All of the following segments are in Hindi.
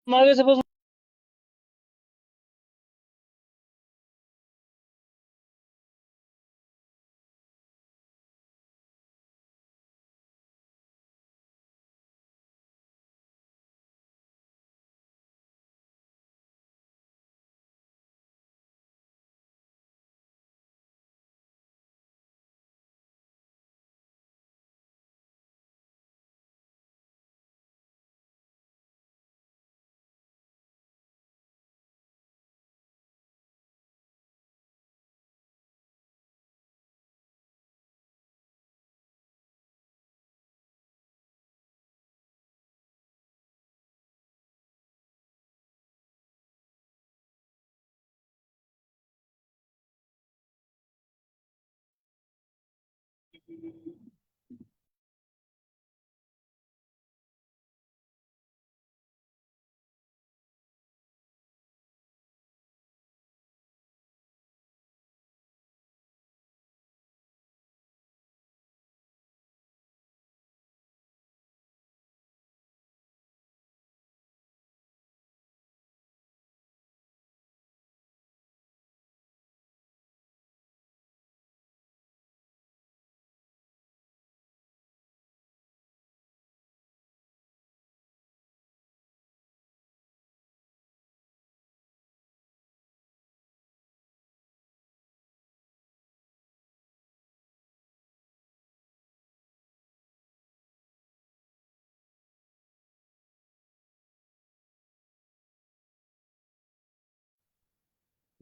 Mario, suppose.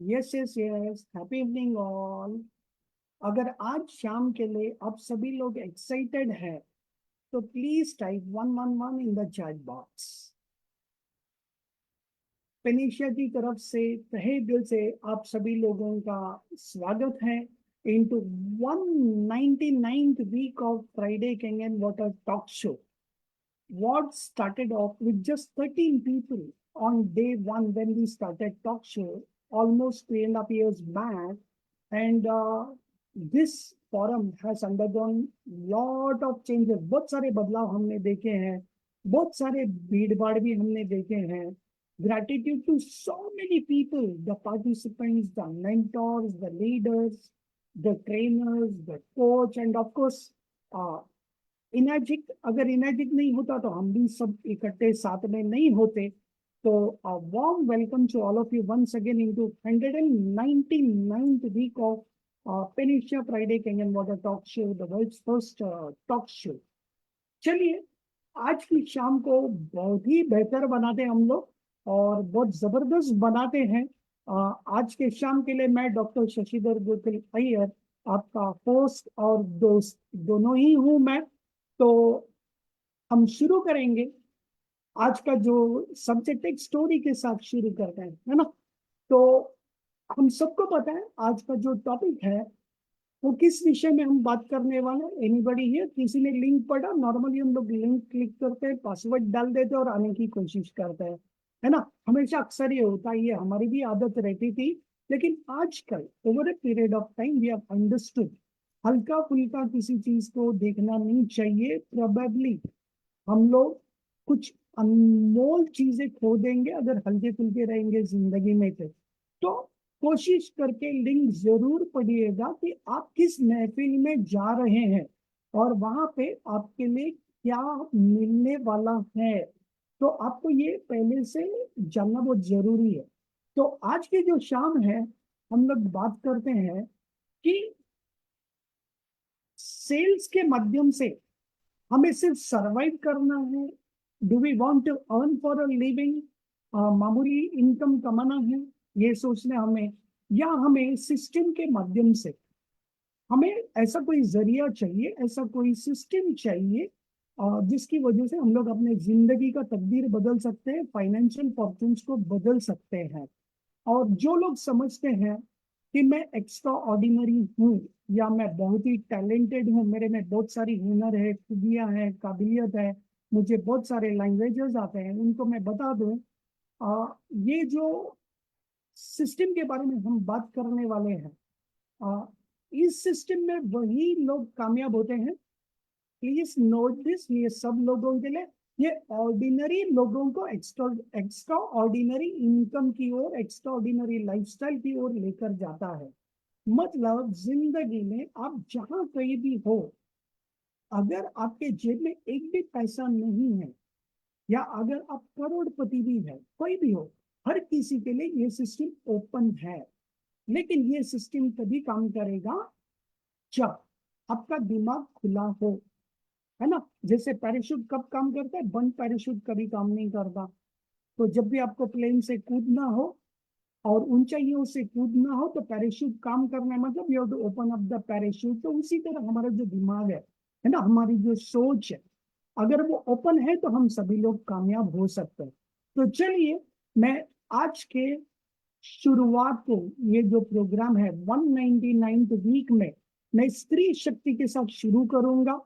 Yes yes yes, happy evening all. अगर आज शाम के लिए आप सभी लोग एक्साइटेड हैं तो please type 111 in the chat box. Panacea की तरफ से तहे दिल से आप सभी लोगों का स्वागत है into 199th week of Friday king and water talk show. What started off with just 13 people on day one when we started talk show almost 3.5 years back, and this forum has undergone lot of changes. बहुत सारे बदलाव हमने देखे हैं, बहुत सारे भीड़ भाड़ भी हमने देखे हैं। Gratitude to so many people, the participants, the mentors, the leaders, the trainers, the coach, and of course uh, इनर्जिक। अगर इनर्जिक नहीं होता तो हम भी सब इकट्ठे साथ में नहीं होते। तो warm welcome to all of you once again into 199th week of Panacea Friday king and water talk show, the world's first talk show. चलिए, आज की शाम को बहुत ही बेहतर बनाते हैं हम लोग और बहुत जबरदस्त बनाते हैं। आज के शाम के लिए मैं डॉक्टर शशिधर गोखले अय्यर, आपका होस्ट और दोस्त दोनों ही हूं मैं। तो हम शुरू करेंगे। आज का जो सब्जेक्ट एक स्टोरी के साथ शुरू करते हैं, है ना। तो हम सबको पता है आज का जो टॉपिक है वो किस विषय में हम बात करने वाले हैं। एनीबडी हियर, किसी ने लिंक पढ़ा? नॉर्मली हम लोग लिंक क्लिक करते हैं, पासवर्ड डाल देते हैं और आने की कोशिश करते हैं, है ना। हमेशा अक्सर ये होता है, ये हमारी भी आदत रहती थी। लेकिन आजकल over a period of time we have understood हल्का फुल्का किसी चीज को देखना नहीं चाहिए। प्रोबेबली हम लोग कुछ अनमोल चीजें खो देंगे अगर हल्के फुल्के रहेंगे जिंदगी में। तो कोशिश करके लिंक जरूर पढ़िएगा कि आप किस महफिल में जा रहे हैं और वहां पे आपके लिए क्या मिलने वाला है। तो आपको ये पहले से जानना बहुत जरूरी है। तो आज की जो शाम है, हम लोग बात करते हैं कि सेल्स के माध्यम से हमें सिर्फ सरवाइव करना है। Do we want to earn for a living, मामूली इनकम कमाना है, ये सोचना हमें, या हमें सिस्टम के माध्यम से हमें ऐसा कोई जरिया चाहिए, ऐसा कोई सिस्टम चाहिए जिसकी वजह से हम लोग अपने जिंदगी का तकदीर बदल सकते हैं, फाइनेंशियल फॉर्चून्स को बदल सकते हैं। और जो लोग समझते हैं कि मैं एक्स्ट्रा ऑर्डिनरी हूँ या मैं बहुत ही टैलेंटेड हूँ, मेरे में बहुत सारी हुनर है, खूबियां हैं, काबिलियत है, मुझे बहुत सारे लैंग्वेजेस आते हैं, उनको मैं बता दूं ये जो सिस्टम के बारे में हम बात करने वाले हैं, आ, इस सिस्टम में वही लोग कामयाब होते हैं। प्लीज नोट दिस, ये सब लोगों के लिए ये ऑर्डिनरी लोगों को एक्स्ट्रा एक्स्ट्रा ऑर्डिनरी इनकम की ओर, एक्स्ट्रा ऑर्डिनरी लाइफस्टाइल की ओर लेकर जाता है। मतलब जिंदगी में आप जहां कहीं भी हो, अगर आपके जेब में एक भी पैसा नहीं है, या अगर आप करोड़पति भी है, कोई भी हो, हर किसी के लिए ये सिस्टम ओपन है। लेकिन ये सिस्टम तभी काम करेगा जब आपका दिमाग खुला हो, है ना। जैसे पैराशूट कब काम करता है, बंद पैराशूट कभी काम नहीं करता। तो जब भी आपको प्लेन से कूदना हो और ऊंचाइयों से कूदना हो, तो पैराशूट काम करना है, मतलब you have to open up the parachute. तो उसी तरह हमारा जो दिमाग है ना, हमारी जो सोच है, अगर वो ओपन है तो हम सभी लोग कामयाब हो सकते हैं। तो चलिए, मैं आज के शुरुआत को, ये जो प्रोग्राम है 199th वीक में, मैं स्त्री शक्ति के साथ शुरू करूंगा।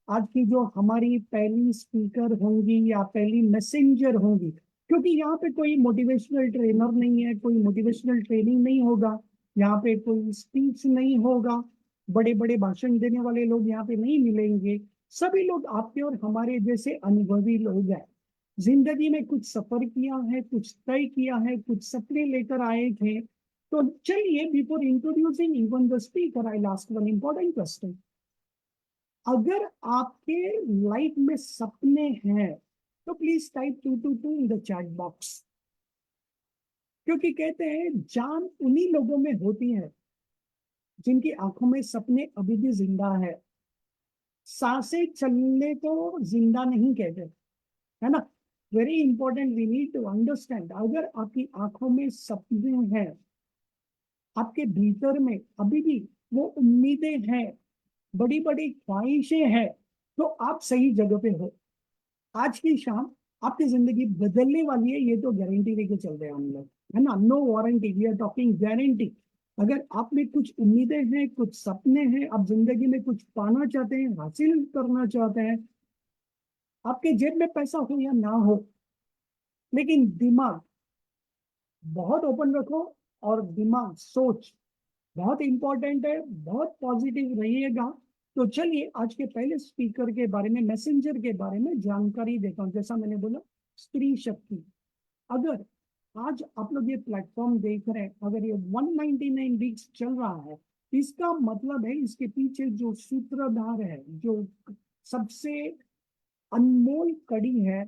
आज की जो हमारी पहली स्पीकर होंगी या पहली मैसेंजर होंगी, क्योंकि यहाँ पे कोई मोटिवेशनल ट्रेनर नहीं है, कोई मोटिवेशनल ट्रेनिंग नहीं होगा, यहाँ पे कोई स्पीच नहीं होगा, बड़े बड़े भाषण देने वाले लोग यहाँ पे नहीं मिलेंगे। सभी लोग आपके और हमारे जैसे अनुभवी लोग हैं, जिंदगी में कुछ सफर किया है, कुछ तय किया है, कुछ सपने लेकर आए थे। तो चलिए, before introducing even the speaker, I last one important question. अगर आपके लाइफ में सपने हैं, तो please type 222 in the chat box. क्योंकि कहते हैं जान उन्हीं लोगों में होती है जिनकी आंखों में सपने अभी भी जिंदा है। सांसें चलने तो जिंदा नहीं कहते, है ना। Very important, we need to understand. अगर आपकी आंखों में सपने हैं, आपके भीतर में अभी भी वो उम्मीदें हैं, बड़ी बड़ी ख्वाहिशें हैं, तो आप सही जगह पे हो। आज की शाम आपकी जिंदगी बदलने वाली है, ये तो गारंटी लेके चल रहे हैं हम लोग, है ना। No warranty, we are talking guarantee. अगर आप में कुछ उम्मीदें हैं, कुछ सपने हैं, आप जिंदगी में कुछ पाना चाहते हैं, हासिल करना चाहते हैं, आपके जेब में पैसा हो या ना हो, लेकिन दिमाग बहुत ओपन रखो। और दिमाग, सोच बहुत इंपॉर्टेंट है, बहुत पॉजिटिव रहिएगा। तो चलिए, आज के पहले स्पीकर के बारे में, मैसेंजर के बारे में जानकारी देता हूँ। जैसा मैंने बोला, स्त्री शक्ति। अगर आज आप लोग ये प्लेटफॉर्म देख रहे हैं, अगर ये 199 वीक्स चल रहा है, इसका मतलब है इसके पीछे जो सूत्रधार है, जो सबसे अनमोल कड़ी है,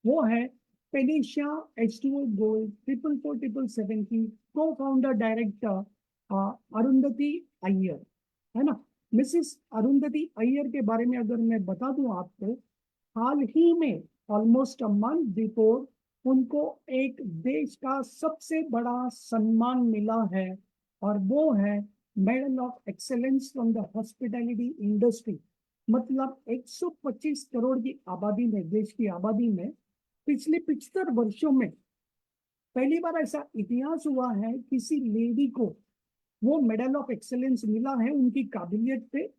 वो है पेनिशिया H2O गोल्ड 44477 की को फाउंडर डायरेक्टर अरुंधति अय्यर, है ना। मिसिस अरुंधति अय्यर के बारे में अगर मैं बता दूं आपको, हाल ही में, ऑलमोस्ट अ मंथ बिफोर, उनको एक देश का सबसे बड़ा सम्मान मिला है, और वो है medal of excellence from the hospitality industry. मतलब 125 करोड़ की आबादी में, देश की आबादी में, पिछले 75 वर्षों में पहली बार ऐसा इतिहास हुआ है, किसी लेडी को वो मेडल ऑफ एक्सेलेंस मिला है उनकी काबिलियत पे,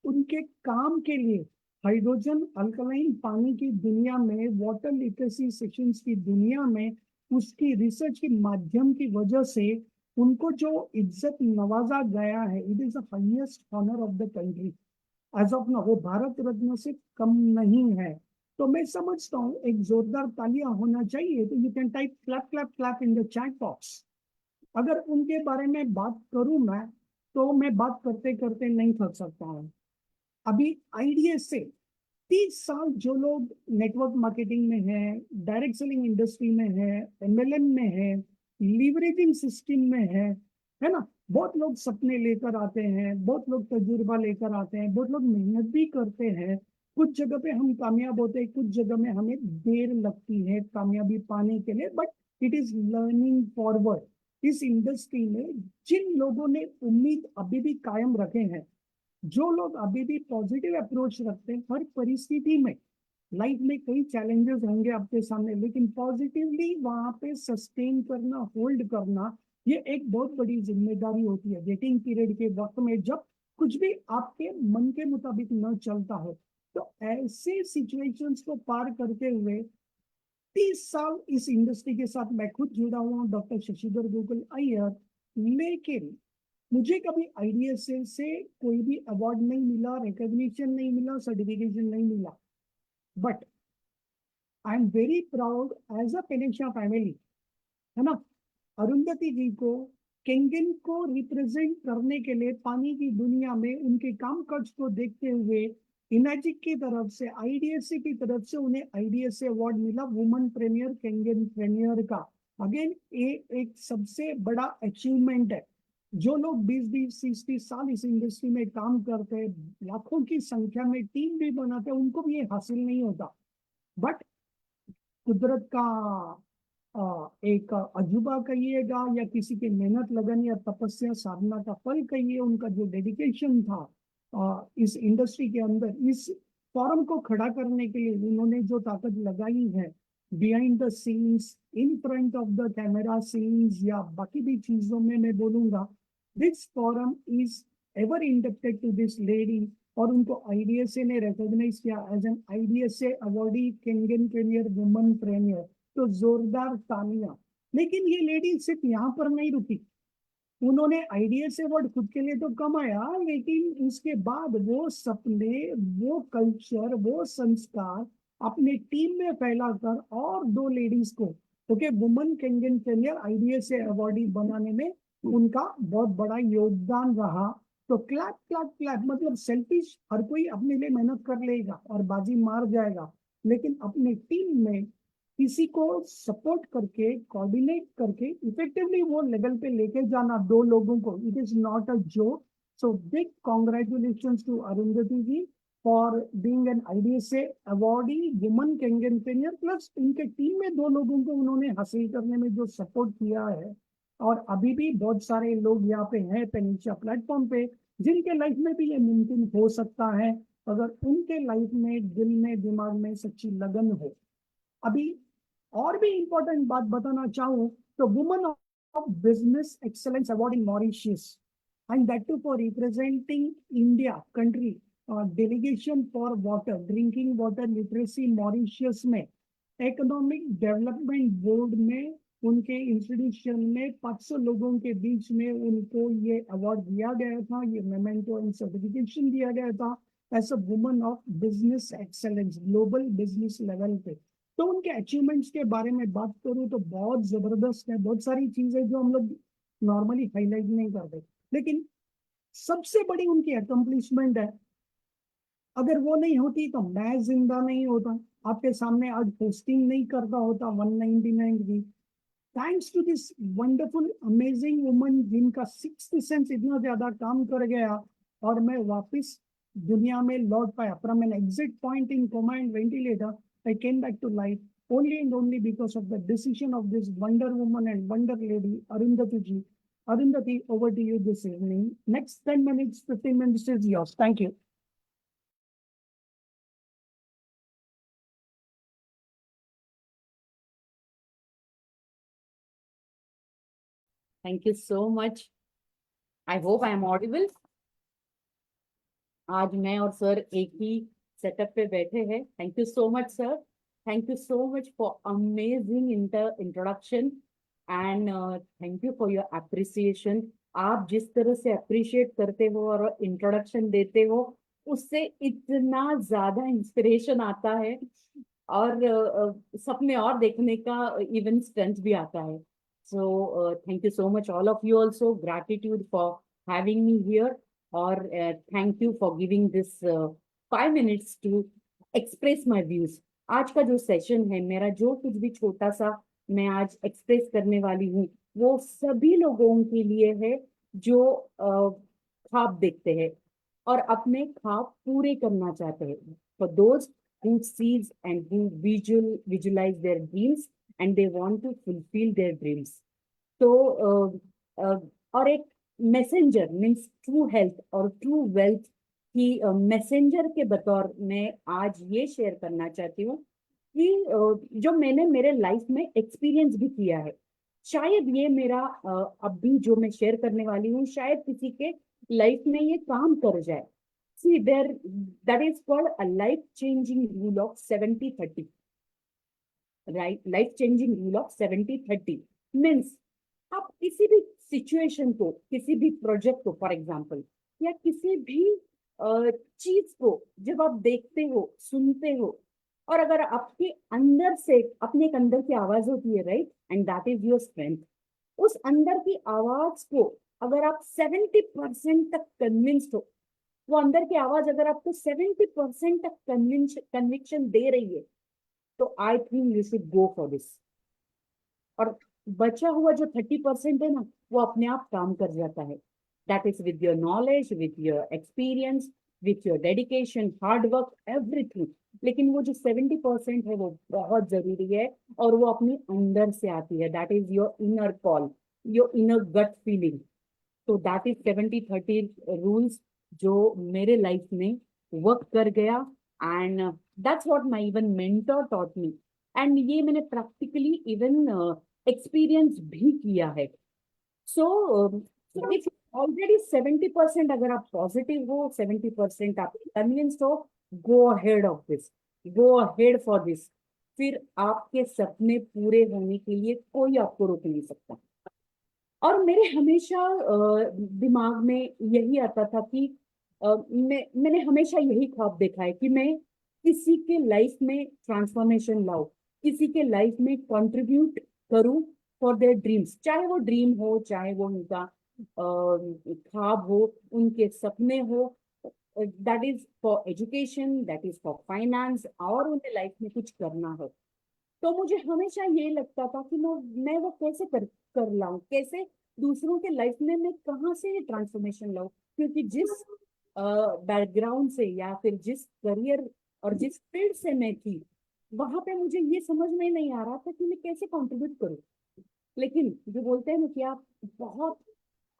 उनके काम के लिए। हाइड्रोजन अल्कलाइन पानी की दुनिया में, वाटर लिटरेसी सेशंस की दुनिया में, उसकी रिसर्च के माध्यम की वजह से उनको जो इज्जत नवाजा गया है, it is the highest honour of the country. As of now वो भारत रत्न से कम नहीं है। तो मैं समझता हूँ एक जोरदार तालियां होना चाहिए। तो you can type clap clap clap in the chat box. अगर उनके बारे में बात करूं मैं, तो मैं बात करते करते नहीं थक सकता हूँ। अभी आईडीएस से 30 साल जो लोग नेटवर्क मार्केटिंग में है, डायरेक्ट सेलिंग इंडस्ट्री में है, एमएलएम में है, लीवरेजिंग सिस्टम में है ना। बहुत लोग सपने लेकर आते हैं, बहुत लोग तजुर्बा लेकर आते हैं, बहुत लोग मेहनत भी करते हैं। कुछ जगह पे हम कामयाब होते हैं, कुछ जगह में हमें देर लगती है कामयाबी पाने के लिए, but it is learning forward. इस इंडस्ट्री में जिन लोगों ने उम्मीद अभी भी कायम रखे हैं, जो लोग अभी भी पॉजिटिव अप्रोच रखते हैं हर परिस्थिति में, लाइफ में कई चैलेंजेस होंगे आपके सामने, लेकिन पॉजिटिवली वहां पे सस्टेन करना, होल्ड करना, ये एक बहुत बड़ी जिम्मेदारी होती है। वेटिंग पीरियड के वक्त में जब कुछ भी आपके मन के मुताबिक न चलता हो, तो ऐसे सिचुएशंस को पार करते हुए 30 साल इस इंडस्ट्री के साथ मैं खुद जुड़ा हुआ हूँ, डॉक्टर शशिधर गोकुल अय्यर। लेकिन मुझे कभी आईडीएसएल से कोई भी अवार्ड नहीं मिला, रिकॉग्निशन नहीं मिला, सर्टिफिकेशन नहीं मिला। But I am very proud as a पेनेशा फैमिली, है ना, अरुंधति जी को, केंगन को रिप्रेजेंट करने के लिए पानी की दुनिया में उनके काम काज को देखते हुए इमेजिक की तरफ से, आईडीएसए की तरफ से उन्हें आईडीएसए अवार्ड मिला वुमन प्रीमियर केंगन प्रीमियर का। अगेन ये एक सबसे बड़ा अचीवमेंट है। जो लोग 20-20 30-30 साल इस इंडस्ट्री में काम करते हैं, लाखों की संख्या में टीम भी बनाते हैं, उनको भी ये हासिल नहीं होता। बट कुदरत का एक अजूबा कहिएगा या किसी के मेहनत लगन या तपस्या साधना का फल कहिए, उनका जो डेडिकेशन था इस इंडस्ट्री के अंदर इस फॉरम को खड़ा करने के लिए उन्होंने जो ताकत लगाई है, behind the scenes, in front of the camera scenes या बाकी भी चीजों में मैं बोलूंगा, this forum is ever inducted to this lady. और उनको आईडीएसए ने रिकॉग्नाइज किया as an IDSA awardee Kangen premier woman premier. तो जोरदार तालियां। लेकिन ये लेडी सिर्फ यहाँ पर नहीं रुकी, उन्होंने आईडीएस अवार्ड खुद के लिए तो कमाया, लेकिन उसके बाद वो सपने, वो कल्चर, वो संस्कार अपने टीम में फैलाकर और दो लेडीज को, okay, woman Kangen premier IDS awardee बनाने में उनका बहुत बड़ा योगदान रहा। तो क्लैप क्लैप क्लैप, मतलब सेल्फिश हर कोई अपने लिए मेहनत कर लेगा और बाजी मार जाएगा, लेकिन अपने टीम में किसी को सपोर्ट करके, कोऑर्डिनेट करके इफेक्टिवली वो लेवल पे लेके जाना दो लोगों को, it is not a joke. So big congratulations to Arundhati ji for being an IDSA awardee woman Kangen premier, plus इनके टीम में दो लोगों को उन्होंने हासिल करने में जो सपोर्ट किया है। और अभी भी बहुत सारे लोग यहाँ पे हैं पेनिशा प्लेटफॉर्म पे जिनके लाइफ में भी ये मुमकिन हो सकता है, अगर उनके लाइफ में, दिल में, दिमाग में सच्ची लगन हो। अभी और भी इंपॉर्टेंट बात बताना चाहूँ तो woman of business excellence award in Mauritius, and that too for representing India country delegation for water, drinking water literacy Mauritius में, इकोनॉमिक डेवलपमेंट बोर्ड में, उनके इंस्टीट्यूशन में 500 लोगों के बीच में उनको ये अवार्ड दिया गया था, ये मेमेंटो एंड सर्टिफिकेशन दिया गया था as a woman of business excellence global business level पे। तो उनके अचीवमेंट्स के बारे में बात करूं तो बहुत जबरदस्त है, बहुत सारी चीजें जो हम लोग नॉर्मली हाईलाइट नहीं करते, लेकिन सबसे बड़ी उनकी अकम्पलिशमेंट है, अगर वो नहीं होती तो मैं जिंदा नहीं होता, आपके सामने आज पोस्टिंग नहीं करता होता 199 की। Thanks to this wonderful amazing woman जिनका सिक्स्थ सेंस इतना ज्यादा काम कर गया और मैं वापस दुनिया में लौट पाया, from an exit point in coma and ventilator I came back to life only and only because of the decision of this wonder woman and wonder lady, Arundhati ji. Arundhati, over to you this evening. Next 10 minutes, 15 minutes is yours. Thank you. Thank you so much. I hope I am audible. आज मैं और सर एक ही सेटअप पे बैठे हैं. Thank you so much sir. Thank you so much for amazing introduction and thank you for your appreciation. आप जिस तरह से अप्रिशिएट करते हो और इंट्रोडक्शन देते हो, उससे इतना ज्यादा इंस्पिरेशन आता है और सपने और देखने का इवन स्ट्रेंथ भी आता है. So thank you so much, all of you also. Gratitude for having me here, or thank you for giving this 5 minutes to express my views. आज का जो सेशन है, मेरा जो कुछ भी छोटा सा मैं आज एक्सप्रेस करने वाली हूँ, वो सभी लोगों के लिए है जो ख्वाब देखते हैं और अपने ख्वाब पूरे करना चाहते हैं. For those who sees and who visualize their dreams and they want to fulfill their dreams. तो और एक मैसेंजर मीन्स ट्रू हेल्थ और ट्रू वेल्थ की मैसेंजर के बतौर मैं आज ये शेयर करना चाहती हूँ कि जो मैंने मेरे लाइफ में एक्सपीरियंस भी किया है, शायद ये मेरा अभी जो मैं शेयर करने वाली हूँ शायद किसी के लाइफ में ये काम कर जाए. See, that is called a life-changing rule of 70-30. Right? Life-changing rule of 70-30 means आप किसी भी सिचुएशन को, किसी भी प्रोजेक्ट को फॉर एग्जाम्पल, या किसी भी चीज को जब आप देखते हो, सुनते हो और अगर आपके अंदर से अपने एक अंदर की आवाज होती है, right, and that is your strength, उस अंदर की आवाज को अगर आप 70% तक कन्विंस्ड हो, वो अंदर की आवाज अगर आपको 70% तक कन्विक्शन दे रही है, तो I think you should go for this. और बचा हुआ जो 30% है ना, वो अपने आप काम कर जाता है। That is with your knowledge, with your experience, with your dedication, hard work, everything. लेकिन वो जो 70% है वो बहुत जरूरी है, और वो अपनी अंदर से आती है। That is your inner call, your inner gut feeling. तो दैट इज 70-30 रूल्स जो मेरे लाइफ में वर्क कर गया, and that's what my even mentor taught me. And ये मैंने प्रैक्टिकली इवन एक्सपीरियंस भी किया है। सो इफ ऑलरेडी 70% अगर आप पॉजिटिव हो, 70% आप कन्विंस्ड हो, go ahead of this, go ahead for this. फिर आपके सपने पूरे होने के लिए कोई आपको रोक नहीं सकता। और मेरे हमेशा दिमाग में यही आता था कि मैंने हमेशा यही ख्वाब देखा है कि मैं किसी के लाइफ में ट्रांसफॉर्मेशन लाऊं, किसी के लाइफ में कंट्रीब्यूट करूं फॉर देयर ड्रीम्स। चाहे वो ड्रीम हो, चाहे वो उनका ख्वाब हो, उनके सपने हो, that is for education, that is for finance, और उन्हें लाइफ में कुछ करना हो। तो मुझे हमेशा ये लगता था कि मैं वो कैसे कर लाऊं, कैसे दूसरों के लाइफ में मैं कहाँ से ये ट्रांसफॉर्मेशन लाऊं। क्योंकि जिस बैकग्राउंड से या फिर जिस करियर और जिस फील्ड से मैं थी, वहां पे मुझे ये समझ में नहीं आ रहा था कि मैं कैसे कंट्रीब्यूट करूं। लेकिन जो बोलते हैं ना कि आप बहुत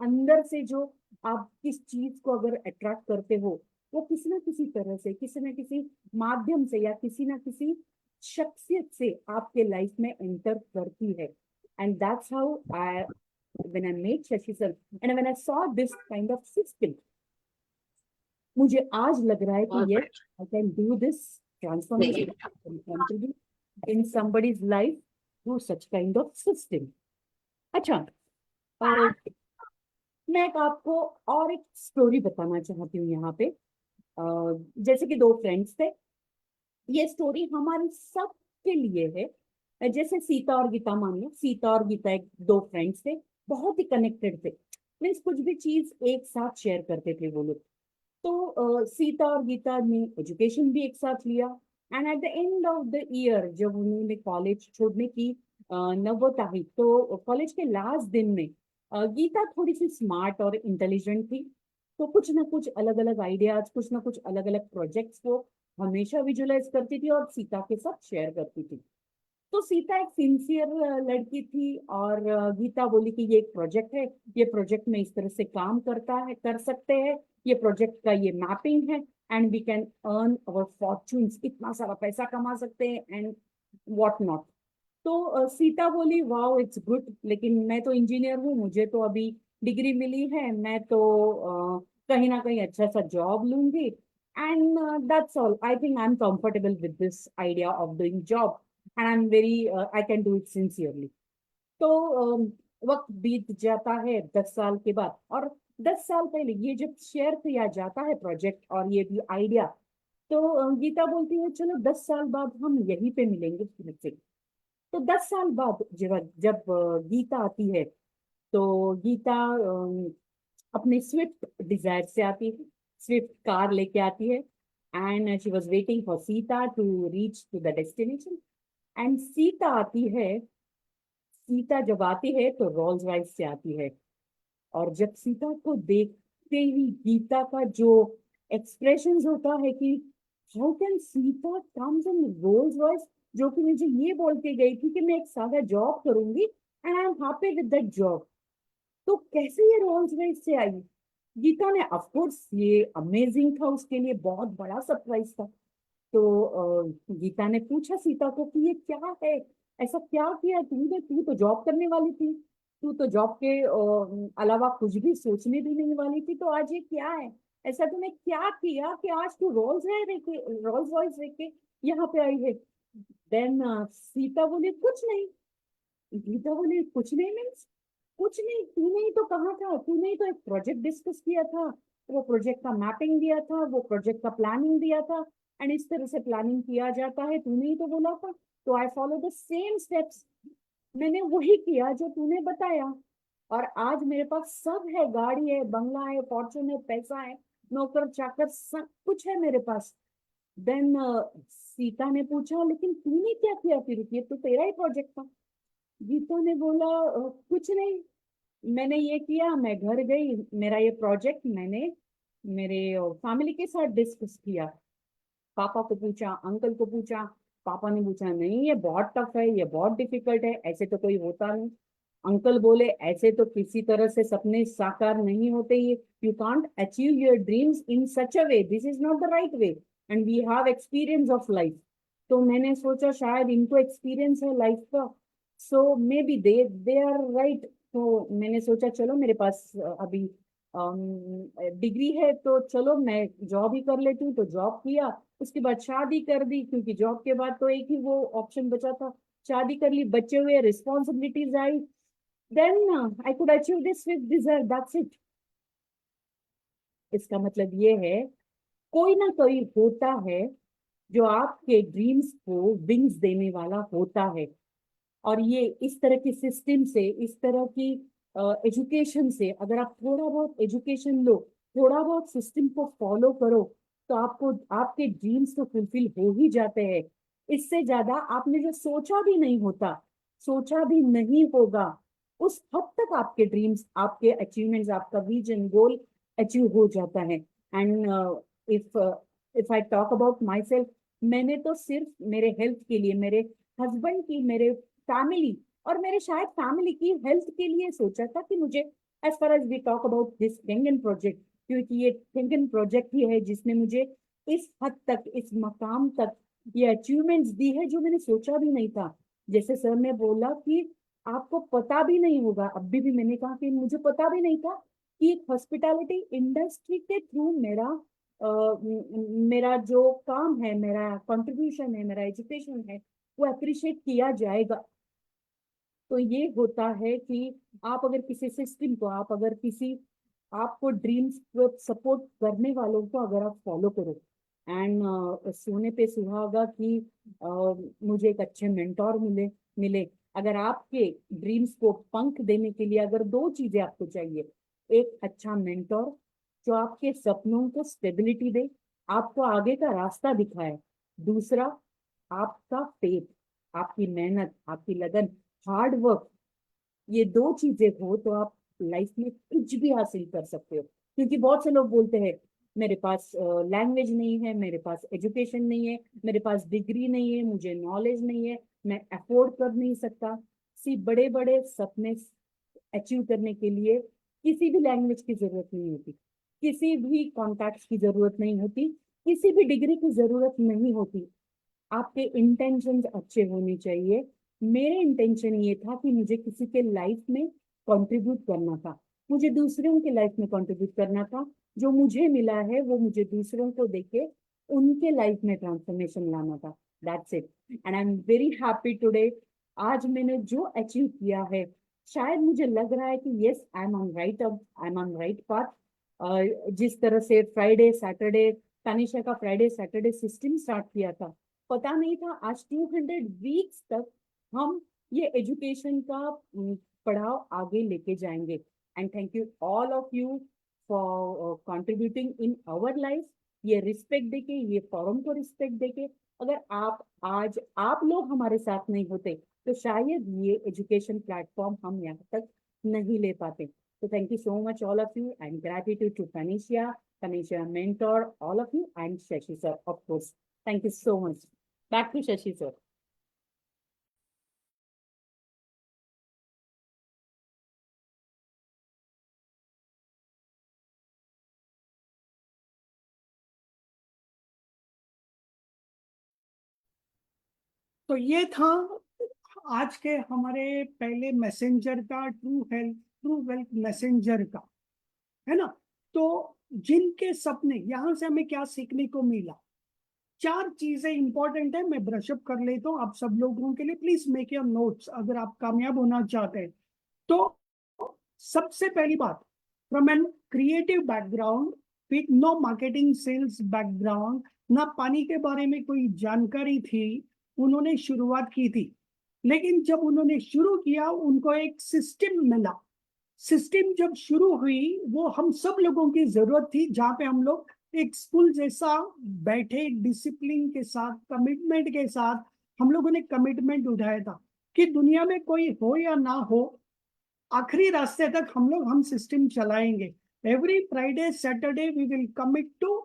अंदर से जो आप किस चीज को अगर अट्रैक्ट करते हो, वो किसी ना किसी तरह से, किसी ना किसी माध्यम से, या किसी ना किसी शख्सियत से आपके लाइफ में एंटर करती है। And that's how I, when I met Shashi sir and when I saw this kind of system, मुझे आज लग रहा है कि बहुत यस, बढ़िया। आई कैन डू दिस देखिए, transformation, contribute in somebody's life through such kind of system। अच्छा, मैं एक आपको और एक स्टोरी बताना चाहती हूँ यहाँ पे। जैसे कि दो फ्रेंड्स थे, ये स्टोरी हमारे सब के लिए है। जैसे सीता और गीता, मान लो सीता और गीता एक दो फ्रेंड्स थे, बहुत ही कनेक्टेड थे, मीन्स कुछ भी चीज एक साथ शेयर करते थे वो लोग। तो सीता और गीता ने एजुकेशन भी एक साथ लिया, and at the end of the year जब उन्होंने कॉलेज छोड़ने की नौबत आई, तो कॉलेज के लास्ट दिन में गीता थोड़ी सी स्मार्ट और इंटेलिजेंट थी। तो कुछ ना कुछ अलग अलग आइडियाज, कुछ ना कुछ अलग अलग प्रोजेक्ट्स वो हमेशा विजुलाइज करती थी और सीता के साथ शेयर करती थी। तो सीता एक सिंसियर लड़की थी, और गीता बोली कि ये एक प्रोजेक्ट है, ये प्रोजेक्ट में इस तरह से काम करता है, कर सकते हैं, ये प्रोजेक्ट का ये मैपिंग है, and we can earn our fortunes, इतना सारा पैसा कमा सकते हैं एंड व्हाट नॉट। तो सीता बोली वाओ इट्स गुड, लेकिन मैं तो इंजीनियर हूँ, मुझे तो अभी डिग्री मिली है, मैं तो कहीं ना कहीं अच्छा सा जॉब लूंगी, and that's all, I think I am comfortable with this idea of doing job, and I am very, I can do it sincerely. तो वक्त बीत जाता है 10 साल के बाद, और 10 साल पहले ये जब शेयर किया जाता है प्रोजेक्ट और ये भी आइडिया, तो गीता बोलती है चलो 10 साल बाद हम यहीं पे मिलेंगे फिर से। तो 10 साल बाद जब जब गीता आती है, तो गीता अपने स्विफ्ट डिजायर से आती है, स्विफ्ट कार लेके आती है, and she was waiting for Sita to reach to the destination. And Sita आती है, सीता जब आती है तो रोल्स रॉयस से आती है। और जब सीता को देखते ही गीता का जो एक्सप्रेशन होता है कि how can Sita comes in Rolls Royce, जो कि मुझे ये बोल के गई थी कि मैं एक सादा जॉब करूंगी and I am happy with that job, तो कैसे ये रोल्स रॉयस से आई। गीता ने ऑफ कोर्स, ये अमेजिंग था उसके लिए, बहुत बड़ा सरप्राइज था। तो गीता ने पूछा सीता को कि ये क्या है, ऐसा क्या किया तूने, तू तो जॉब करने वाली थी, तू तो जॉब के अलावा कुछ भी सोचने भी नहीं वाली थी, तो आज ये क्या है, ऐसा तूने क्या किया कि आज तू रोल्स रॉयस लेके यहाँ पे आई है। देन सीता बोली कुछ नहीं। गीता बोली कुछ नहीं मीन्स, कुछ नहीं, तूने ही तो कहा था, तूने ही तो एक प्रोजेक्ट डिस्कस किया था, वो प्रोजेक्ट का मैपिंग दिया था, वो प्रोजेक्ट का प्लानिंग दिया था, एंड इस तरह से प्लानिंग किया जाता है, तूने ही तो बोला था, तो I follow the same steps, मैंने वही किया जो तूने बताया, और आज मेरे पास सब है, गाड़ी है, बंगला है, फॉर्चून है, पैसा है, नौकर चाकर सब कुछ है मेरे पास। देन सीता ने पूछा लेकिन तूने क्या किया फिर, ये तो तेरा ही प्रोजेक्ट था। गीता ने बोला कुछ नहीं, मैंने ये किया, मैं घर गई, मेरा ये प्रोजेक्ट मैंने मेरे फैमिली के साथ डिस्कस किया, पापा को पूछा, अंकल को पूछा, पापा ने पूछा नहीं ये बहुत टफ है, ये बहुत डिफिकल्ट है, ऐसे तो कोई होता नहीं। अंकल बोले ऐसे तो किसी तरह से सपने साकार नहीं होते, ये you can't achieve your dreams in such a way, this is not the right way, and we have experience of life. तो मैंने सोचा शायद इनको एक्सपीरियंस है लाइफ का, so maybe they are right. तो मैंने सोचा चलो मेरे पास अभी डिग्री है, तो चलो मैं जॉब ही कर लेती हूँ, तो जॉब किया, उसके बाद शादी कर दी, क्योंकि जॉब के बाद तो एक ही वो ऑप्शन बचा था, शादी कर ली, बच्चे हुए, रिस्पॉन्सिबिलिटीज आई, then I could achieve this with desire, that's it. इसका मतलब ये है कोई ना कोई होता है जो आपके ड्रीम्स को विंग्स देने वाला होता है, और ये इस तरह की सिस्टम से, इस तरह की एजुकेशन से, अगर आप थोड़ा बहुत एजुकेशन लो, थोड़ा बहुत सिस्टम को फॉलो करो, तो आपको आपके ड्रीम्स तो फुलफिल हो ही जाते हैं। इससे ज्यादा आपने जो सोचा भी नहीं होता, सोचा भी नहीं होगा, उस हद तक आपके ड्रीम्स, आपके अचीवमेंट्स, आपका विजन गोल अचीव हो जाता है। And if if I talk about my self, मैंने तो सिर्फ मेरे हेल्थ के लिए, मेरे हस्बैंड की, मेरे फैमिली, और मेरे शायद फैमिली की हेल्थ के लिए सोचा था कि मुझे, as far as we talk about this Kangen project, क्योंकि ये केंगन प्रोजेक्ट ही है जिसने मुझे इस हद तक, इस मकाम तक ये अचीवमेंट्स दी है जो मैंने सोचा भी नहीं था। जैसे सर ने बोला कि आपको पता भी नहीं होगा, अभी भी मैंने कहा कि मुझे पता भी नहीं था कि हॉस्पिटैलिटी इंडस्ट्री के थ्रू मेरा मेरा जो काम है, मेरा कंट्रीब्यूशन है, मेरा एजुकेशन है, वो अप्रिशिएट किया जाएगा। तो ये होता है कि आप अगर किसी सिस्टम को, आप अगर किसी, आपको ड्रीम्स को सपोर्ट करने वालों को अगर आप फॉलो करो, एंड सोने पे सुहागा कि मुझे एक अच्छे मेंटोर मिले। अगर आपके ड्रीम्स को पंख देने के लिए अगर दो चीजें आपको चाहिए, एक अच्छा मेंटोर जो आपके सपनों को स्टेबिलिटी दे, आपको आगे का रास्ता दिखाए, दूसरा आपका फेथ, आपकी मेहनत, आपकी लगन, हार्ड वर्क, ये दो चीजें हो तो आप लाइफ में कुछ भी हासिल कर सकते हो। क्योंकि बहुत से लोग बोलते हैं मेरे पास लैंग्वेज नहीं है, मेरे पास एजुकेशन नहीं है, मेरे पास डिग्री नहीं है, मुझे नॉलेज नहीं है, मैं अफोर्ड कर नहीं सकता। सी बड़े बड़े सपने अचीव करने के लिए किसी भी लैंग्वेज की जरूरत नहीं होती, किसी भी कॉन्टैक्ट की जरूरत नहीं होती, किसी भी डिग्री की जरूरत नहीं होती, आपके इंटेंशंस अच्छे होने चाहिए। मेरे इंटेंशन ये था कि मुझे किसी के लाइफ में कंट्रीब्यूट करना था, मुझे दूसरों के लाइफ में कंट्रीब्यूट करना था, जो मुझे मिला है वो मुझे दूसरों को देके उनके लाइफ में ट्रांसफॉर्मेशन लाना था, that's it. And I am very happy today. आज मैंने जो अचीव किया है, शायद मुझे लग रहा है कि yes I am on right, I am on right path. जिस तरह से फ्राइडे सैटरडे, तानिशा का फ्राइडे सैटरडे सिस्टम स्टार्ट किया था, पता नहीं था आज 200 वीक्स तक हम ये एजुकेशन का पढ़ाव आगे लेके जाएंगे। And thank you all of you for contributing in our life. ये रिस्पेक्ट देके, ये फॉरम को रिस्पेक्ट देके, अगर आप आज आप लोग हमारे साथ नहीं होते तो शायद ये एजुकेशन प्लेटफॉर्म हम यहाँ तक नहीं ले पाते। तो thank you so much all of you, and gratitude to Tanisha mentor, all of you, and Shashi sir, of course. Thank you so much. Back to Shashi sir. तो ये था आज के हमारे पहले मैसेंजर का, ट्रू वेल्थ मैसेंजर का, है ना। तो जिनके सपने, यहां से हमें क्या सीखने को मिला, चार चीजें इंपॉर्टेंट है, मैं ब्रशअप कर लेता हूँ आप सब लोगों के लिए। प्लीज मेक योर नोट्स अगर आप कामयाब होना चाहते हैं तो। सबसे पहली बात, from an creative background with no marketing sales background, ना पानी के बारे में कोई जानकारी थी, उन्होंने शुरुआत की थी। लेकिन जब उन्होंने शुरू किया, उनको एक सिस्टम मिला। सिस्टम जब शुरू हुई, वो हम सब लोगों की जरूरत थी, जहाँ पे हम लोग एक स्कूल जैसा बैठे, डिसिप्लिन के साथ, कमिटमेंट के साथ हम लोगों ने कमिटमेंट उठाया था कि दुनिया में कोई हो या ना हो, आखिरी रास्ते तक हम सिस्टम चलाएंगे। Every Friday Saturday we will commit to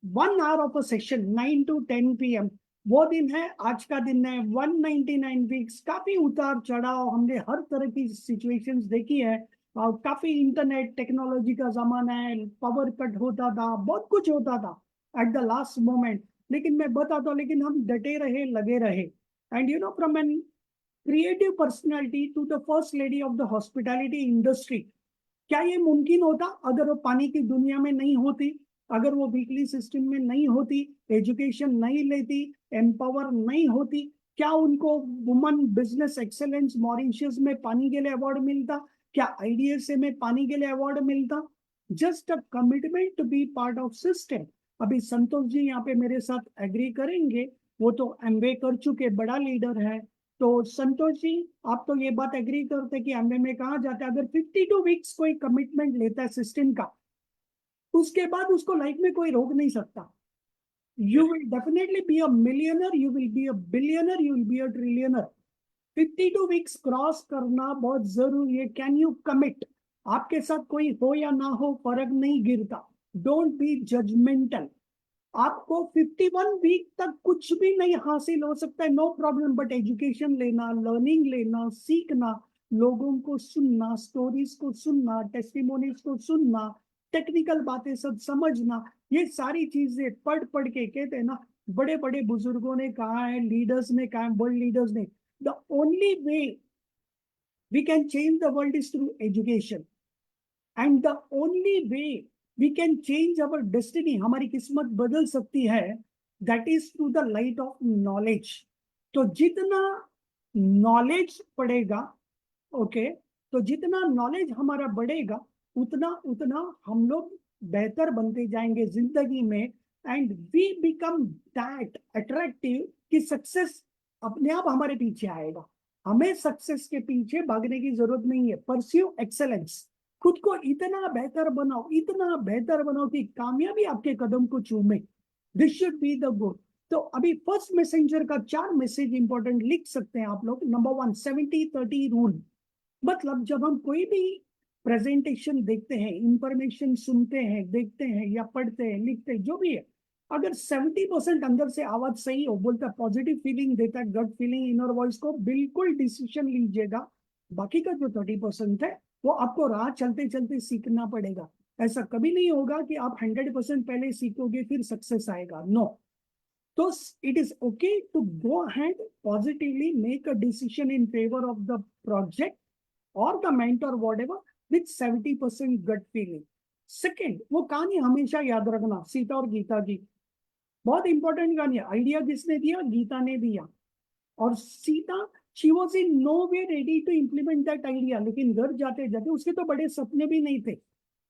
1 hour of a session, 9 to 10 p.m. वो दिन है, आज का दिन है। 199 वीक्स, काफी उतार चढ़ाव, हमने हर तरह की सिचुएशंस देखी है। और काफी इंटरनेट टेक्नोलॉजी का जमाना है, पावर कट होता था, बहुत कुछ होता था एट द लास्ट मोमेंट। लेकिन मैं बताता हूँ, लेकिन हम डटे रहे, लगे रहे। And you know, from an creative personality to the first lady of the hospitality industry, क्या ये मुमकिन होता अगर वो पानी की दुनिया में नहीं होती, अगर वो वीकली सिस्टम में नहीं होती, एजुकेशन नहीं लेती, एम्पावर नहीं होती? क्या उनको वुमन बिजनेस एक्सेलेंस मॉरिशस में पानी के लिए अवार्ड मिलता? क्या आईडीएसए में पानी के लिए अवार्ड मिलता? Just a commitment to be part of system. अभी संतोष जी यहाँ पे मेरे साथ एग्री करेंगे, वो तो एमवे कर चुके बड़ा लीडर है। तो संतोष जी, आप तो ये बात एग्री करते कि एमवे में कहा जाता है, अगर 52 वीक्स कोई कमिटमेंट लेता है सिस्टम का, उसके बाद उसको लाइफ में कोई रोक नहीं सकता। You will definitely be a millionaire, you will be a billionaire, you will be a trillionaire. 52 weeks cross करना बहुत जरूरी है। Can you commit? आपके साथ कोई हो या ना हो, फर्क नहीं गिरता। Don't be judgmental. आपको 51 वीक तक कुछ भी नहीं हासिल हो सकता है, नो प्रॉब्लम, बट एजुकेशन लेना, लर्निंग लेना, सीखना, लोगों को सुनना, स्टोरीज को सुनना, टेस्टिमोनीज को सुनना, टेक्निकल बातें सब समझना, ये सारी चीजें पढ़ पढ़ के, कहते हैं ना, बड़े बड़े बुजुर्गों ने कहा है, लीडर्स ने कहा है, वर्ल्ड लीडर्स ने, the only way we can change the world is through education. And the only way we can change our destiny, हमारी किस्मत बदल सकती है, that is through the light of knowledge. तो जितना नॉलेज पड़ेगा, ओके, तो जितना नॉलेज हमारा बढ़ेगा, उतना उतना हम लोग बेहतर बनते जाएंगे जिंदगी में। And we become that attractive कि सक्सेस अपने आप हमारे पीछे आएगा। हमें सक्सेस के पीछे भागने की जरूरत नहीं है। परस्यू एक्सेलेंस, खुद को इतना बेहतर बनाओ, इतना बेहतर बनाओ कि कामयाबी आपके कदम को चूमे। This should be the goal. तो अभी फर्स्ट मैसेंजर का 4 मैसेज इंपॉर्टेंट लिख सकते हैं आप लोग। Number 1, 70-30 rule. मतलब जब हम कोई भी प्रेजेंटेशन देखते हैं, इंफॉर्मेशन सुनते हैं, देखते हैं या पढ़ते हैं, लिखते हैं, जो भी है, अगर 70% अंदर से आवाज सही हो, बोलता है, पॉजिटिव फीलिंग देता है, गट फीलिंग, इनर वॉइस को, बिल्कुल डिसीजन लीजिएगा। बाकी का जो 30% है, वो आपको राह चलते चलते सीखना पड़ेगा। ऐसा कभी नहीं होगा कि आप 100% पहले सीखोगे फिर सक्सेस आएगा, नो। तो it is okay to go ahead positively, make a decision in favor of the project or the mentor, whatever, with 70% gut feeling. Second, वो कहानी हमेशा याद रखना, सीता और गीता की, बहुत इंपॉर्टेंट कहानी है। आइडिया किसने दिया? गीता ने दिया। और Sita, she was in no way ready to implement that idea, लेकिन घर जाते जाते, उसके तो बड़े सपने भी नहीं थे,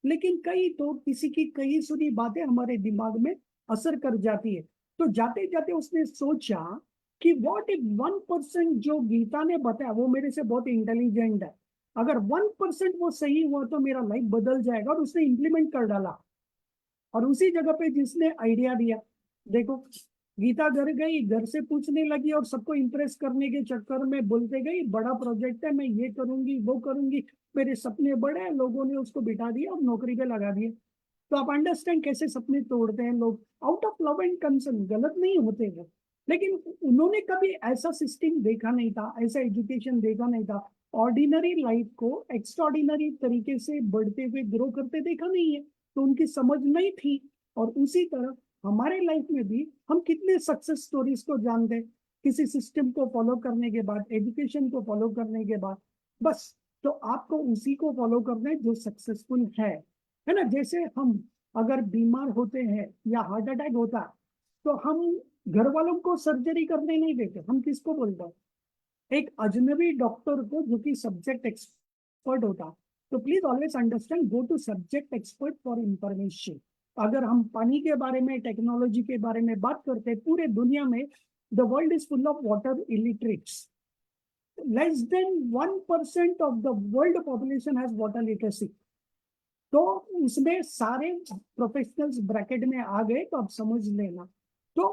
लेकिन कई तो किसी की कई सुनी बातें हमारे दिमाग में असर कर जाती है। तो जाते जाते उसने सोचा कि व्हाट इफ 1% जो गीता ने बताया वो मेरे से बहुत इंटेलिजेंट है, अगर 1% वो सही हुआ तो मेरा लाइफ बदल जाएगा। और उसने इंप्लीमेंट कर डाला। और उसी जगह पे जिसने आइडिया दिया, देखो, गीता घर गई, घर से पूछने लगी और सबको इंप्रेस करने के चक्कर में बोलते गई, बड़ा प्रोजेक्ट है, मैं ये करूंगी, वो करूंगी, मेरे सपने बड़े हैं, लोगों ने उसको बिठा दिया और नौकरी पे लगा दिया। तो आप अंडरस्टैंड कैसे सपने तोड़ते हैं लोग, out of love and concern, गलत नहीं होते वो, लेकिन उन्होंने कभी ऐसा सिस्टम देखा नहीं था, ऐसा एजुकेशन देखा नहीं था, ऑर्डिनरी लाइफ को एक्स्ट्राऑर्डिनरी तरीके से बढ़ते हुए ग्रो करते देखा नहीं है, तो उनकी समझ नहीं थी। और उसी तरह हमारे लाइफ में भी हम कितने सक्सेस स्टोरीज को जानते हैं, किसी सिस्टम को फॉलो करने के बाद, एजुकेशन को फॉलो करने के बाद, बस। तो आपको उसी को फॉलो करना है जो सक्सेसफुल है ना। जैसे हम अगर बीमार होते हैं या हार्ट अटैक होता है, तो हम घर वालों को सर्जरी करने नहीं देते, हम किसको बोलते हैं? एक अजनबी डॉक्टर को, जो कि सब्जेक्ट एक्सपर्ट होता। तो please always understand, go to subject expert for information. अगर हम पानी के बारे में, टेक्नोलॉजी के बारे में बात करते हैं, पूरे दुनिया में the world is full of water illiterates. Less than 1% of the world population has water literacy. तो उसमें सारे प्रोफेशनल्स ब्रैकेट में आ गए, तो आप समझ लेना. तो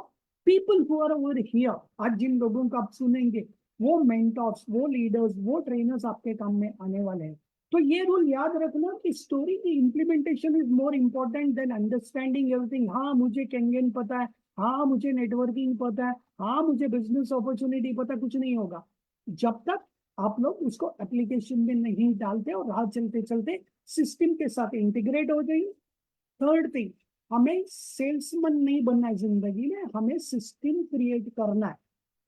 people who are over here, आज जिन लोगों को आप सुनेंगे, वो मेंटर्स, वो लीडर्स, वो ट्रेनर्स आपके काम में आने वाले हैं. तो ये रूल याद रखना कि स्टोरी की implementation is more important then understanding everything. हाँ मुझे कैंगन पता है, हाँ मुझे नेटवर्किंग पता है, हाँ मुझे बिजनेस अपॉर्चुनिटी पता, कुछ नहीं होगा जब तक आप लोग उसको एप्लीकेशन में नहीं डालते और राह चलते चलते सिस्टम के साथ इंटीग्रेट हो जाइए. थर्ड थिंग, हमें सेल्समैन नहीं बनना है जिंदगी में, हमें सिस्टम क्रिएट करना है.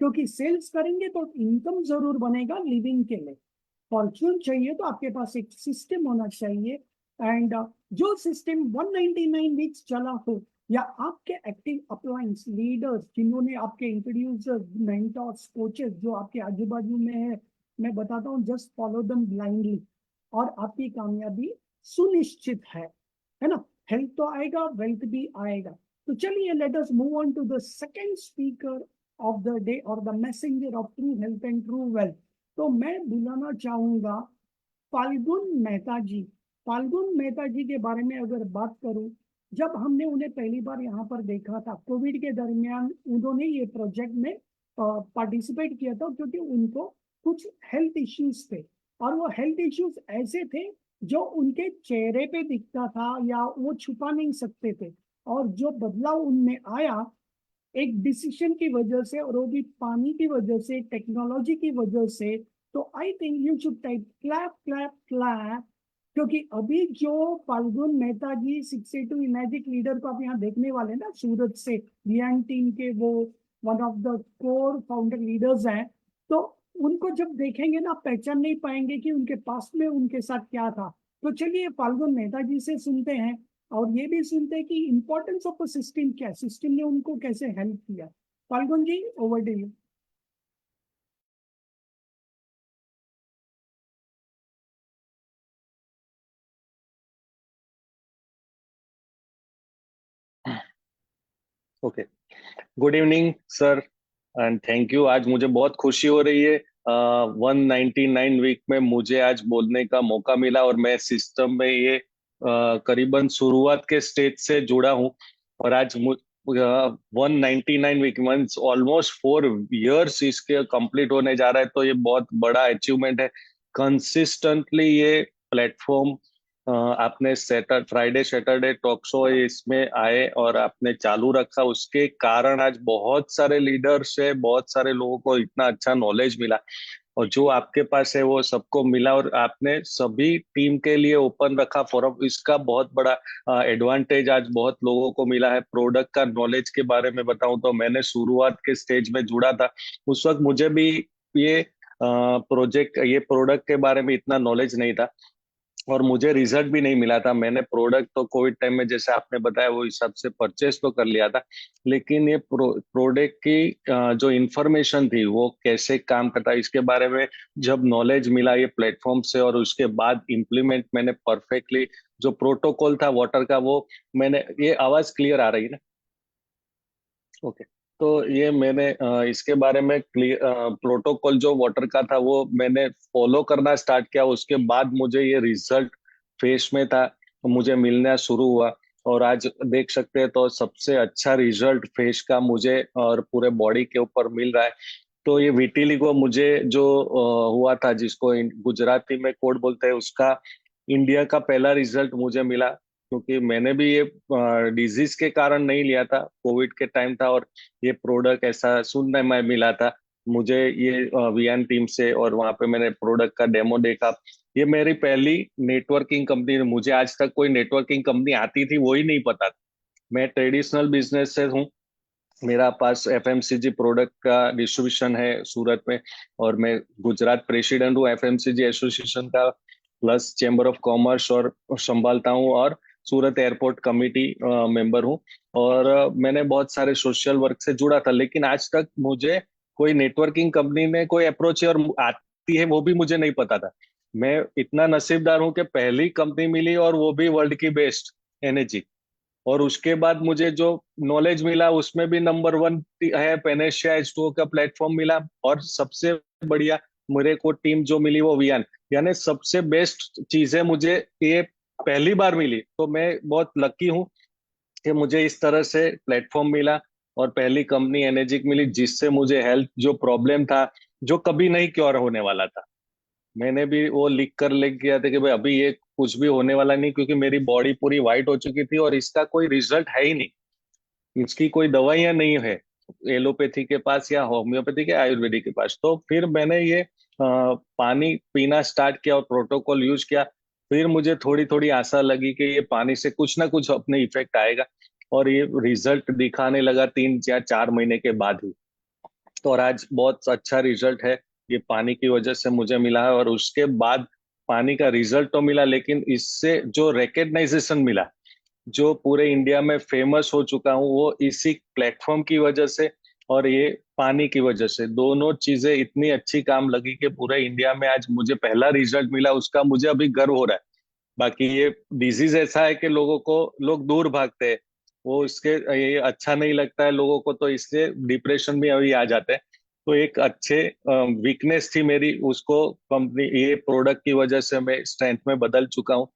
क्योंकि सेल्स करेंगे तो इनकम जरूर बनेगा लिविंग के लिए. फॉर्च्यून चाहिए तो आपके पास एक सिस्टम होना चाहिए. एंड जो सिस्टम 199 वीक्स चला हो, या आपके एक्टिव अपलाइंस लीडर्स जिन्होंने आपके इंट्रोड्यूसर्स, मेंटर्स, कोचेस जो आपके आजू बाजू में है, मैं बताता हूँ, जस्ट फॉलो देम ब्लाइंडली और आपकी कामयाबी सुनिश्चित है ना. हेल्थ तो आएगा, वेल्थ भी आएगा. तो चलिए, let us move on to the second speaker of the day और the messenger of true health and true wealth. तो मैं बुलाना चाहूंगा फाल्गुन मेहता जी. फाल्गुन मेहता जी के बारे में अगर बात करूं, जब हमने उन्हें पहली बार यहाँ पर देखा था कोविड के दरमियान, उन्होंने ये प्रोजेक्ट में पार्टिसिपेट किया था क्योंकि उनको कुछ हेल्थ इश्यूज थे. और वो हेल्थ इश्यूज ऐसे थे जो उनके चेहरे पे दिखता था या वो छुपा नहीं सकते थे. और जो बदलाव उनमें आया एक डिसीजन की वजह से, और वो भी पानी की वजह से, टेक्नोलॉजी की वजह से. तो I think you should type clap clap clap. क्योंकि अभी जो फाल्गुन मेहता जी 62 मैजिक लीडर को आप यहाँ देखने वाले ना, सूरत से रियान टीम के वो one of the core founder leaders हैं. तो उनको जब देखेंगे ना, पहचान नहीं पाएंगे कि उनके पास में उनके साथ क्या था. तो चलिए फाल्गुन मेहता जी से सुनते हैं, और ये भी सुनते हैं कि इंपॉर्टेंस ऑफ अ सिस्टम क्या है, सिस्टम ने उनको कैसे हेल्प किया. Falgun ji, over to you. Okay, good evening sir and thank you. आज मुझे बहुत खुशी हो रही है. 199 वीक में मुझे आज बोलने का मौका मिला और मैं सिस्टम में ये करीबन शुरुआत के स्टेज से जुड़ा हूँ. और आज 199 वीक मीन्स ऑलमोस्ट 4 इयर्स इसके कंप्लीट होने जा रहा है. तो ये बहुत बड़ा अचीवमेंट है. कंसिस्टेंटली ये प्लेटफॉर्म आपने फ्राइडे सैटरडे टॉक शो इसमें आए और आपने चालू रखा, उसके कारण आज बहुत सारे लीडर्स है, बहुत सारे लोगों को इतना अच्छा नॉलेज मिला. और जो आपके पास है वो सबको मिला, और आपने सभी टीम के लिए ओपन रखा फोरम. इसका बहुत बड़ा एडवांटेज आज बहुत लोगों को मिला है. प्रोडक्ट का नॉलेज के बारे में बताऊं तो मैंने शुरुआत के स्टेज में जुड़ा था, उस वक्त मुझे भी ये ये प्रोडक्ट के बारे में इतना नॉलेज नहीं था और मुझे रिजल्ट भी नहीं मिला था. मैंने प्रोडक्ट तो कोविड टाइम में जैसे आपने बताया वो हिसाब से परचेस तो कर लिया था, लेकिन ये प्रोडक्ट की जो इंफॉर्मेशन थी वो कैसे काम करता है इसके बारे में जब नॉलेज मिला ये प्लेटफॉर्म से, और उसके बाद इम्प्लीमेंट मैंने परफेक्टली जो प्रोटोकॉल था वाटर का वो मैंने. ये आवाज क्लियर आ रही है ना? ओके. तो ये मैंने इसके बारे में प्रोटोकॉल जो वाटर का था वो मैंने फॉलो करना स्टार्ट किया. उसके बाद मुझे ये रिजल्ट फेस में था मुझे मिलना शुरू हुआ. और आज देख सकते हैं तो सबसे अच्छा रिजल्ट फेस का मुझे और पूरे बॉडी के ऊपर मिल रहा है. तो ये विटिलिगो मुझे जो हुआ था, जिसको गुजराती में कोड बोलते हैं, उसका इंडिया का पहला रिजल्ट मुझे मिला. क्योंकि मैंने भी ये डिजीज के कारण नहीं लिया था, कोविड के टाइम था और ये प्रोडक्ट ऐसा सुनने में मिला था मुझे ये वीएन टीम से, और वहां पे मैंने प्रोडक्ट का डेमो देखा. ये मेरी पहली नेटवर्किंग कंपनी. मुझे आज तक कोई नेटवर्किंग कंपनी आती थी वो ही नहीं पता था. मैं ट्रेडिशनल बिजनेस से हूँ. मेरा पास एफएमसीजी प्रोडक्ट का डिस्ट्रीब्यूशन है सूरत में, और मैं गुजरात प्रेसिडेंट हूँ एफएमसीजी एसोसिएशन का, प्लस चेंबर ऑफ कॉमर्स और संभालता हूँ, और सूरत एयरपोर्ट कमिटी मेंबर हूँ. और मैंने बहुत सारे सोशल वर्क से जुड़ा था, लेकिन आज तक मुझे कोई नेटवर्किंग कंपनी ने कोई अप्रोच है और आती है वो भी मुझे नहीं पता था. मैं इतना नसीबदार हूँ कि पहली कंपनी मिली और वो भी वर्ल्ड की बेस्ट, एनर्जी. और उसके बाद मुझे जो नॉलेज मिला उसमें भी नंबर 1 है, पेनेशिया H2O का प्लेटफॉर्म मिला। और सबसे बढ़िया मेरे को टीम जो मिली वो वियान, यानी सबसे बेस्ट चीजें मुझे ये पहली बार मिली। तो मैं बहुत लकी हूँ कि मुझे इस तरह से प्लेटफॉर्म मिला और पहली कंपनी एनर्जिक मिली, जिससे मुझे हेल्थ जो प्रॉब्लम था, जो कभी नहीं क्योर होने वाला था, मैंने भी वो लिख कर लिख गया था कि भाई अभी ये कुछ भी होने वाला नहीं, क्योंकि मेरी बॉडी पूरी वाइट हो चुकी थी और इसका कोई रिजल्ट है ही नहीं, इसकी कोई दवाइयां नहीं है एलोपैथी के पास या होम्योपैथी के आयुर्वेदिक के पास। तो फिर मैंने ये पानी पीना स्टार्ट किया और प्रोटोकॉल यूज किया। फिर मुझे थोड़ी थोड़ी आशा लगी कि ये पानी से कुछ ना कुछ अपने इफेक्ट आएगा, और ये रिजल्ट दिखाने लगा 3 या 4 महीने के बाद ही। तो और आज बहुत अच्छा रिजल्ट है, ये पानी की वजह से मुझे मिला है। और उसके बाद पानी का रिजल्ट तो मिला, लेकिन इससे जो रिकग्नाइजेशन मिला, जो पूरे इंडिया में फेमस हो चुका हूँ, वो इसी प्लेटफॉर्म की वजह से और ये पानी की वजह से। दोनों चीजें इतनी अच्छी काम लगी कि पूरे इंडिया में आज मुझे पहला रिजल्ट मिला, उसका मुझे अभी गर्व हो रहा है। बाकी ये डिजीज ऐसा है कि लोग दूर भागते हैं, वो इसके ये अच्छा नहीं लगता है लोगों को, तो इसलिए डिप्रेशन में अभी आ जाते हैं। तो एक अच्छे वीकनेस थी मेरी, उसको कंपनी ये प्रोडक्ट की वजह से मैं स्ट्रेंथ में बदल चुका हूँ।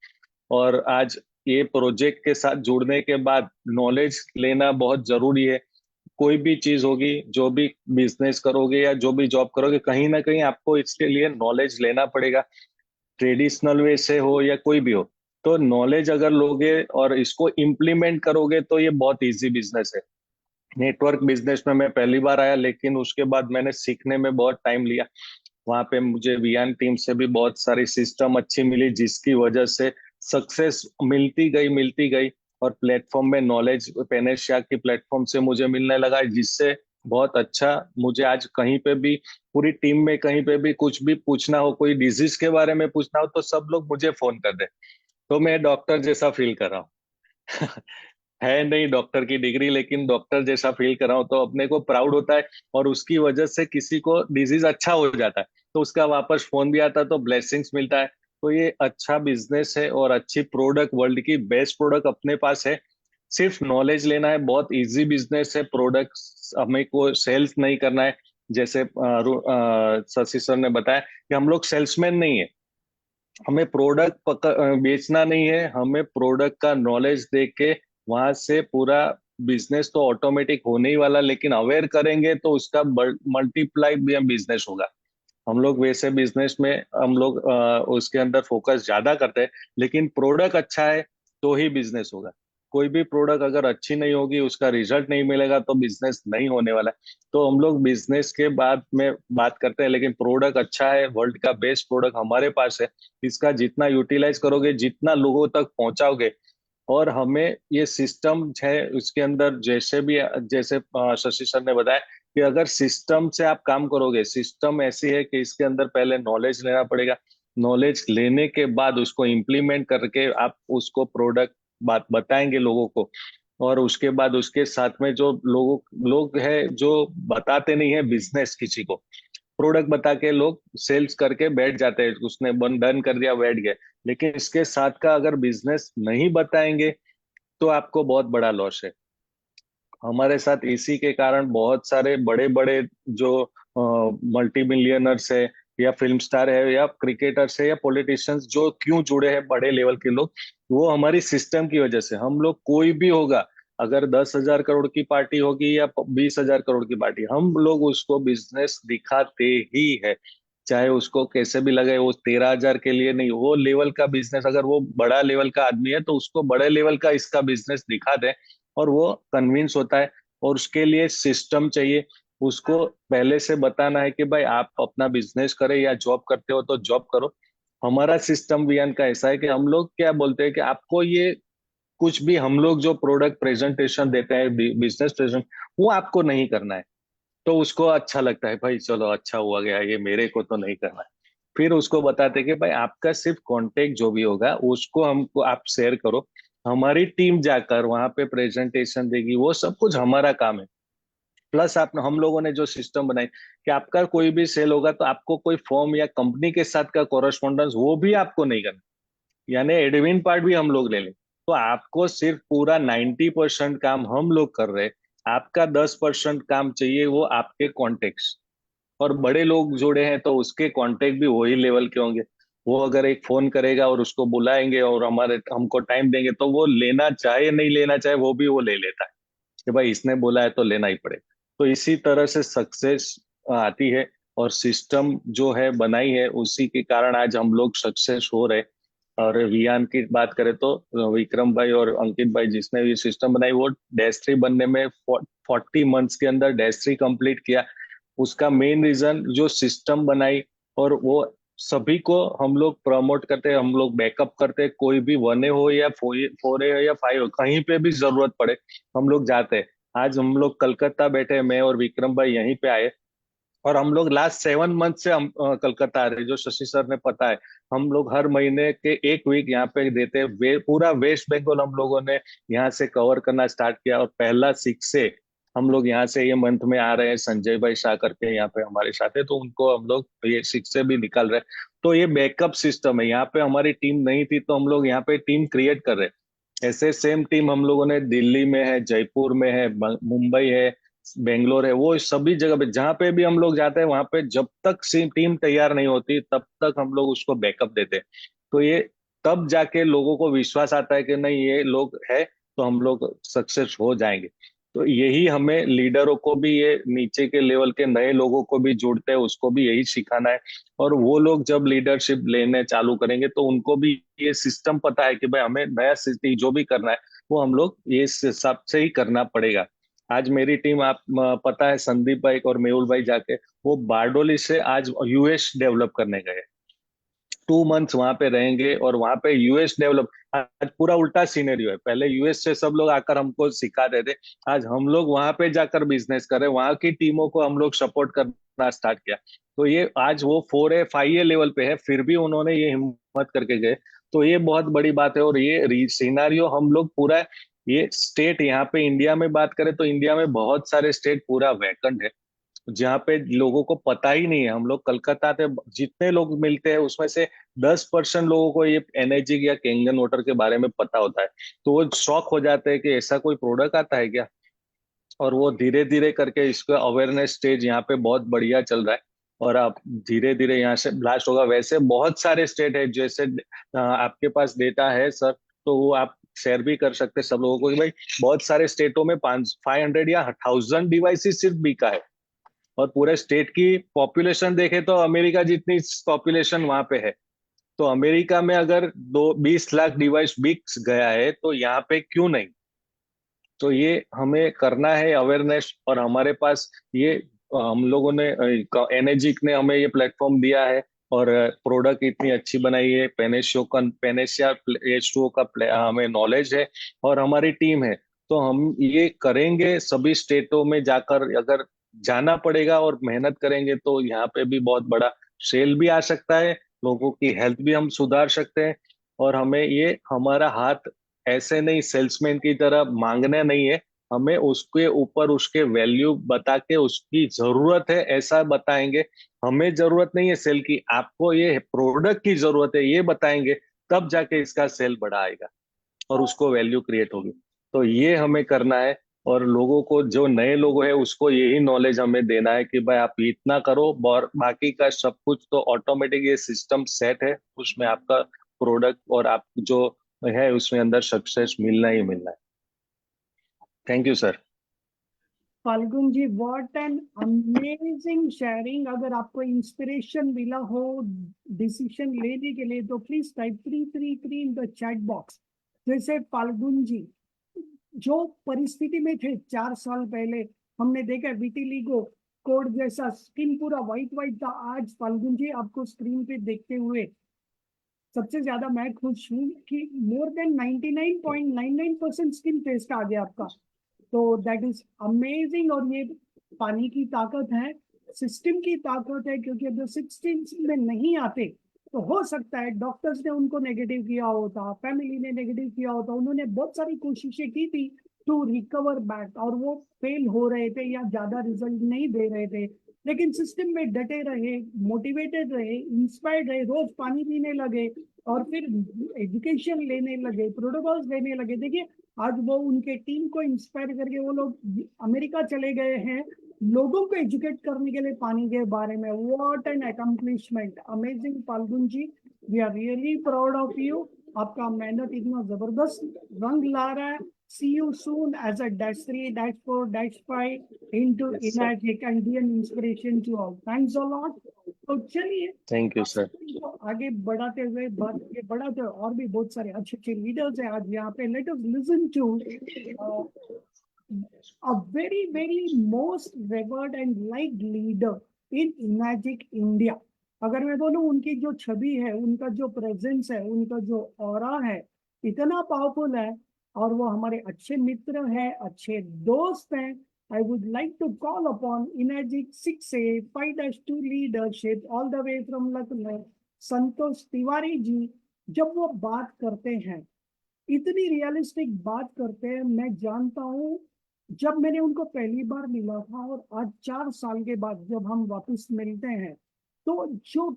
और आज ये प्रोजेक्ट के साथ जुड़ने के बाद नॉलेज लेना बहुत जरूरी है। कोई भी चीज होगी, जो भी बिजनेस करोगे या जो भी जॉब करोगे, कहीं ना कहीं आपको इसके लिए नॉलेज लेना पड़ेगा, ट्रेडिशनल वे से हो या कोई भी हो। तो नॉलेज अगर लोगे और इसको इम्प्लीमेंट करोगे तो ये बहुत इजी बिजनेस है। नेटवर्क बिजनेस में मैं पहली बार आया, लेकिन उसके बाद मैंने सीखने में बहुत टाइम लिया। वहां पे मुझे वियान टीम से भी बहुत सारी सिस्टम अच्छी मिली, जिसकी वजह से सक्सेस मिलती गई। और प्लेटफॉर्म में नॉलेज पेनेशिया की प्लेटफॉर्म से मुझे मिलने लगा, जिससे बहुत अच्छा मुझे आज कहीं पे भी, पूरी टीम में कहीं पे भी कुछ भी पूछना हो, कोई डिजीज के बारे में पूछना हो, तो सब लोग मुझे फोन कर दे। तो मैं डॉक्टर जैसा फील कर रहा हूँ। है नहीं डॉक्टर की डिग्री, लेकिन डॉक्टर जैसा फील कर रहा हूँ, तो अपने को प्राउड होता है। और उसकी वजह से किसी को डिजीज अच्छा हो जाता है, तो उसका वापस फोन भी आता है, तो ब्लेसिंग्स मिलता है। तो ये अच्छा बिजनेस है और अच्छी प्रोडक्ट, वर्ल्ड की बेस्ट प्रोडक्ट अपने पास है। सिर्फ नॉलेज लेना है, बहुत इजी बिजनेस है। प्रोडक्ट हमें को सेल्स नहीं करना है, जैसे शशि सर ने बताया कि हम लोग सेल्समैन नहीं है। हमें प्रोडक्ट बेचना नहीं है, हमें प्रोडक्ट का नॉलेज दे के वहां से पूरा बिजनेस तो ऑटोमेटिक होने ही वाला, लेकिन अवेयर करेंगे तो उसका मल्टीप्लाई भी बिजनेस होगा। हम लोग वैसे बिजनेस में हम लोग उसके अंदर फोकस ज्यादा करते हैं, लेकिन प्रोडक्ट अच्छा है तो ही बिजनेस होगा। कोई भी प्रोडक्ट अगर अच्छी नहीं होगी, उसका रिजल्ट नहीं मिलेगा, तो बिजनेस नहीं होने वाला है। तो हम लोग बिजनेस के बाद में बात करते हैं, लेकिन प्रोडक्ट अच्छा है, वर्ल्ड का बेस्ट प्रोडक्ट हमारे पास है। इसका जितना यूटिलाइज करोगे, जितना लोगों तक पहुंचाओगे, और हमें ये सिस्टम है उसके अंदर, जैसे भी जैसे शशि सर ने बताया कि अगर सिस्टम से आप काम करोगे, सिस्टम ऐसी है कि इसके अंदर पहले नॉलेज लेना पड़ेगा। नॉलेज लेने के बाद उसको इम्प्लीमेंट करके आप उसको प्रोडक्ट बात बताएंगे लोगों को। और उसके बाद उसके साथ में जो लोग है जो बताते नहीं है बिजनेस किसी को, प्रोडक्ट बता के लोग सेल्स करके बैठ जाते हैं, उसने बन डन कर दिया बैठ गए। लेकिन इसके साथ का अगर बिजनेस नहीं बताएंगे, तो आपको बहुत बड़ा लॉस है। हमारे साथ इसी के कारण बहुत सारे बड़े बड़े जो मल्टी मिलियनर्स है, या फिल्म स्टार है, या क्रिकेटर्स है, या पॉलिटिशियंस, जो क्यों जुड़े हैं बड़े लेवल के लोग, वो हमारी सिस्टम की वजह से। हम लोग कोई भी होगा, अगर 10,000 करोड़ की पार्टी होगी या 20,000 करोड़ की पार्टी, हम लोग उसको बिजनेस दिखाते ही है। चाहे उसको कैसे भी लगे, वो 13,000 के लिए नहीं, वो लेवल का बिजनेस, अगर वो बड़ा लेवल का आदमी है तो उसको बड़े लेवल का इसका बिजनेस दिखा दे, और वो कन्विंस होता है। और उसके लिए सिस्टम चाहिए। उसको पहले से बताना है कि भाई आप अपना बिजनेस करें या जॉब करते हो तो जॉब करो। हमारा सिस्टम वियान का ऐसा है कि हम लोग क्या बोलते हैं कि आपको ये कुछ भी, हम लोग जो प्रोडक्ट प्रेजेंटेशन देते हैं, बिजनेस प्रेजेंट, वो आपको नहीं करना है। तो उसको अच्छा लगता है, भाई चलो अच्छा हुआ गया, ये मेरे को तो नहीं करना है। फिर उसको बताते कि भाई आपका सिर्फ कांटेक्ट जो भी होगा उसको हमको आप शेयर करो, हमारी टीम जाकर वहां पे प्रेजेंटेशन देगी, वो सब कुछ हमारा काम है। प्लस आप हम लोगों ने जो सिस्टम बनाई कि आपका कोई भी सेल होगा तो आपको कोई फॉर्म या कंपनी के साथ का कोरस्पॉन्डेंस वो भी आपको नहीं करना, यानी एडमिन पार्ट भी हम लोग ले लें। तो आपको सिर्फ पूरा 90% काम हम लोग कर रहे हैं, आपका 10% काम चाहिए वो आपके कॉन्टेक्ट। और बड़े लोग जुड़े हैं तो उसके कांटेक्ट भी वही लेवल के होंगे। वो अगर एक फोन करेगा और उसको बुलाएंगे और हमारे हमको टाइम देंगे तो वो लेना चाहे नहीं लेना चाहे वो भी वो ले लेता है कि भाई इसने बोला है तो लेना ही पड़ेगा। तो इसी तरह से सक्सेस आती है। और सिस्टम जो है बनाई है उसी के कारण आज हम लोग सक्सेस हो रहे। और वियान की बात करें तो विक्रम भाई और अंकित भाई जिसने ये सिस्टम बनाई वो डैश 3 बनने में 40 मंथ्स के अंदर डैश 3 कंप्लीट किया। उसका मेन रीजन जो सिस्टम बनाई। और वो सभी को हम लोग प्रमोट करते हैं, हम लोग बैकअप करते हैं, कोई भी 1A हो या 4A हो या 5 हो, कहीं पे भी जरूरत पड़े हम लोग जाते हैं। आज हम लोग कलकत्ता बैठे हैं, मैं और विक्रम भाई यहीं पे आए। और हम लोग लास्ट 7 मंथ से हम कलकत्ता आ रहे हैं, जो शशि सर ने पता है। हम लोग हर महीने के एक वीक यहाँ पे देते हैं। पूरा वेस्ट बंगाल हम लोगों ने यहाँ से कवर करना स्टार्ट किया। और पहला 6 से हम लोग यहाँ से ये मंथ में आ रहे हैं। संजय भाई शाह करके यहाँ पे हमारे साथ है, तो उनको हम लोग ये 6 से भी निकाल रहे हैं। तो ये बैकअप सिस्टम है। यहाँ पे हमारी टीम नहीं थी तो हम लोग यहाँ पे टीम क्रिएट कर रहे हैं। ऐसे सेम टीम हम लोगों ने दिल्ली में है, जयपुर में है, मुंबई है, बेंगलोर है। वो सभी जगह पे जहां पे भी हम लोग जाते हैं वहां पे जब तक टीम तैयार नहीं होती तब तक हम लोग उसको बैकअप देते हैं। तो ये तब जाके लोगों को विश्वास आता है कि नहीं ये लोग है तो हम लोग सक्सेस हो जाएंगे। तो यही हमें लीडरों को भी, ये नीचे के लेवल के नए लोगों को भी जोड़ते हैं, उसको भी यही सिखाना है। और वो लोग जब लीडरशिप लेने चालू करेंगे तो उनको भी ये सिस्टम पता है कि भाई हमें नया सिटी जो भी करना है वो हम लोग ये हिसाब से ही करना पड़ेगा। आज मेरी टीम आप पता है संदीप भाई और मेहुल भाई जाके वो बारडोली से आज यूएस डेवलप करने गए। 2 मंथ्स वहां पे रहेंगे और वहां पे यूएस डेवलप। आज पूरा उल्टा सीनेरियो है, पहले यूएस से सब लोग आकर हमको सिखाते थे। आज हम लोग वहां पे जाकर बिजनेस कर रहे हैं, वहां की टीमों को हम लोग सपोर्ट करना स्टार्ट किया। तो ये आज वो 4A 5A लेवल पे है फिर भी उन्होंने ये हिम्मत करके गए। तो ये बहुत बड़ी बात है। और ये सिनारियो हम लोग पूरा, ये स्टेट यहाँ पे इंडिया में बात करें तो इंडिया में बहुत सारे स्टेट पूरा वैकेंट है जहाँ पे लोगों को पता ही नहीं है। हम लोग कलकत्ता से जितने लोग मिलते हैं उसमें से 10% लोगों को ये एनर्जी या कैंगन वाटर के बारे में पता होता है। तो वो शॉक हो जाते हैं कि ऐसा कोई प्रोडक्ट आता है क्या। और वो धीरे धीरे करके इसका अवेयरनेस स्टेज यहाँ पे बहुत बढ़िया चल रहा है। और आप धीरे धीरे यहाँ से ब्लास्ट होगा। वैसे बहुत सारे स्टेट है, जैसे आपके पास डेटा है सर तो वो आप शेयर भी कर सकते हैं सब लोगों को कि भाई बहुत सारे स्टेटों में 500 या 1000 डिवाइसेस सिर्फ बिका है। और पूरे स्टेट की पॉपुलेशन देखे तो अमेरिका जितनी पॉपुलेशन वहां पे है। तो अमेरिका में अगर 20 लाख डिवाइस बिक गया है तो यहाँ पे क्यों नहीं। तो ये हमें करना है अवेयरनेस। और हमारे पास ये हम लोगों ने एनर्जिक ने हमें ये प्लेटफॉर्म दिया है। और प्रोडक्ट इतनी अच्छी बनाई है। पेनेशिया H2O का हमें नॉलेज है और हमारी टीम है। तो हम ये करेंगे सभी स्टेटों में जाकर, अगर जाना पड़ेगा और मेहनत करेंगे तो यहाँ पे भी बहुत बड़ा सेल भी आ सकता है। लोगों की हेल्थ भी हम सुधार सकते हैं। और हमें ये हमारा हाथ ऐसे नहीं सेल्समैन की तरह मांगना नहीं है। हमें उसके ऊपर उसके वैल्यू बता के उसकी जरूरत है ऐसा बताएंगे। हमें जरूरत नहीं है सेल की, आपको ये प्रोडक्ट की जरूरत है ये बताएंगे, तब जाके इसका सेल बढ़ा आएगा और उसको वैल्यू क्रिएट होगी। तो ये हमें करना है। और लोगों को, जो नए लोग हैं उसको यही नॉलेज हमें देना है कि भाई आप इतना करो और बाकी का सब कुछ तो ऑटोमेटिक ये सिस्टम सेट है, उसमें आपका प्रोडक्ट और आप जो है उसमें अंदर सक्सेस मिलना ही मिलना है। Thank you sir. Falgun ji, what an amazing sharing. अगर आपको इंस्पिरेशन मिला हो डिसीजन लेने के लिए तो please type 333 in the chat box. जैसे फाल्गुन जी जो परिस्थिति में थे 4 साल पहले, हमने देखा विटिलिगो कोड जैसा स्किन पूरा व्हाइट व्हाइट था। आज फाल्गुन जी आपको स्क्रीन पे देखते हुए सबसे ज्यादा मैं खुश हूँ कि मोर देन 99.99% स्किन टेस्ट आ गया आपका। तो दैट इज अमेजिंग। और ये पानी की ताकत है, सिस्टम की ताकत है, क्योंकि अगर 16 में नहीं आते तो हो सकता है डॉक्टर्स ने उनको नेगेटिव किया होता, फैमिली ने नेगेटिव किया होता, उन्होंने बहुत सारी कोशिशें की थी टू रिकवर बैक और वो फेल हो रहे थे या ज्यादा रिजल्ट नहीं दे रहे थे। लेकिन सिस्टम में डटे रहे, मोटिवेटेड रहे, इंस्पायर्ड रहे, रोज पानी पीने लगे और फिर एजुकेशन लेने लगे, प्रोटोकॉल्स लेने लगे। देखिए आज वो उनके टीम को इंस्पायर करके वो लोग अमेरिका चले गए हैं लोगों को एजुकेट करने के लिए पानी के बारे में। What an accomplishment, amazing Falgun ji, we are really proud of you. आपका मेहनत इतना जबरदस्त रंग ला रहा है। See you soon as a -3, -4, -5 into Yes, sir. Enagic and be an inspiration to all. Thanks a lot. तो चलिए Thank you, sir. इसको आगे बढ़ाते हुए बढ़ाते हुए और भी बहुत सारे अच्छे अच्छे लीडर्स हैं आज यहाँ पे। Let us listen to a very most revered and liked leader in Enagic India। अगर मैं बोलूं उनकी जो छवि है, उनका जो प्रेजेंस है, उनका जो ऑरा है, इतना पावरफुल है और वो हमारे अच्छे मित्र हैं, अच्छे दोस्त हैं। I would like to call upon Enagic 6A 5-2 leadership all the way from Lucknow, संतोष तिवारी जी। जब वो बात करते हैं इतनी रियलिस्टिक बात करते हैं। मैं जानता हूँ जब मैंने उनको पहली बार मिला था और आज 4 साल के बाद जब हम वापस मिलते हैं तो जो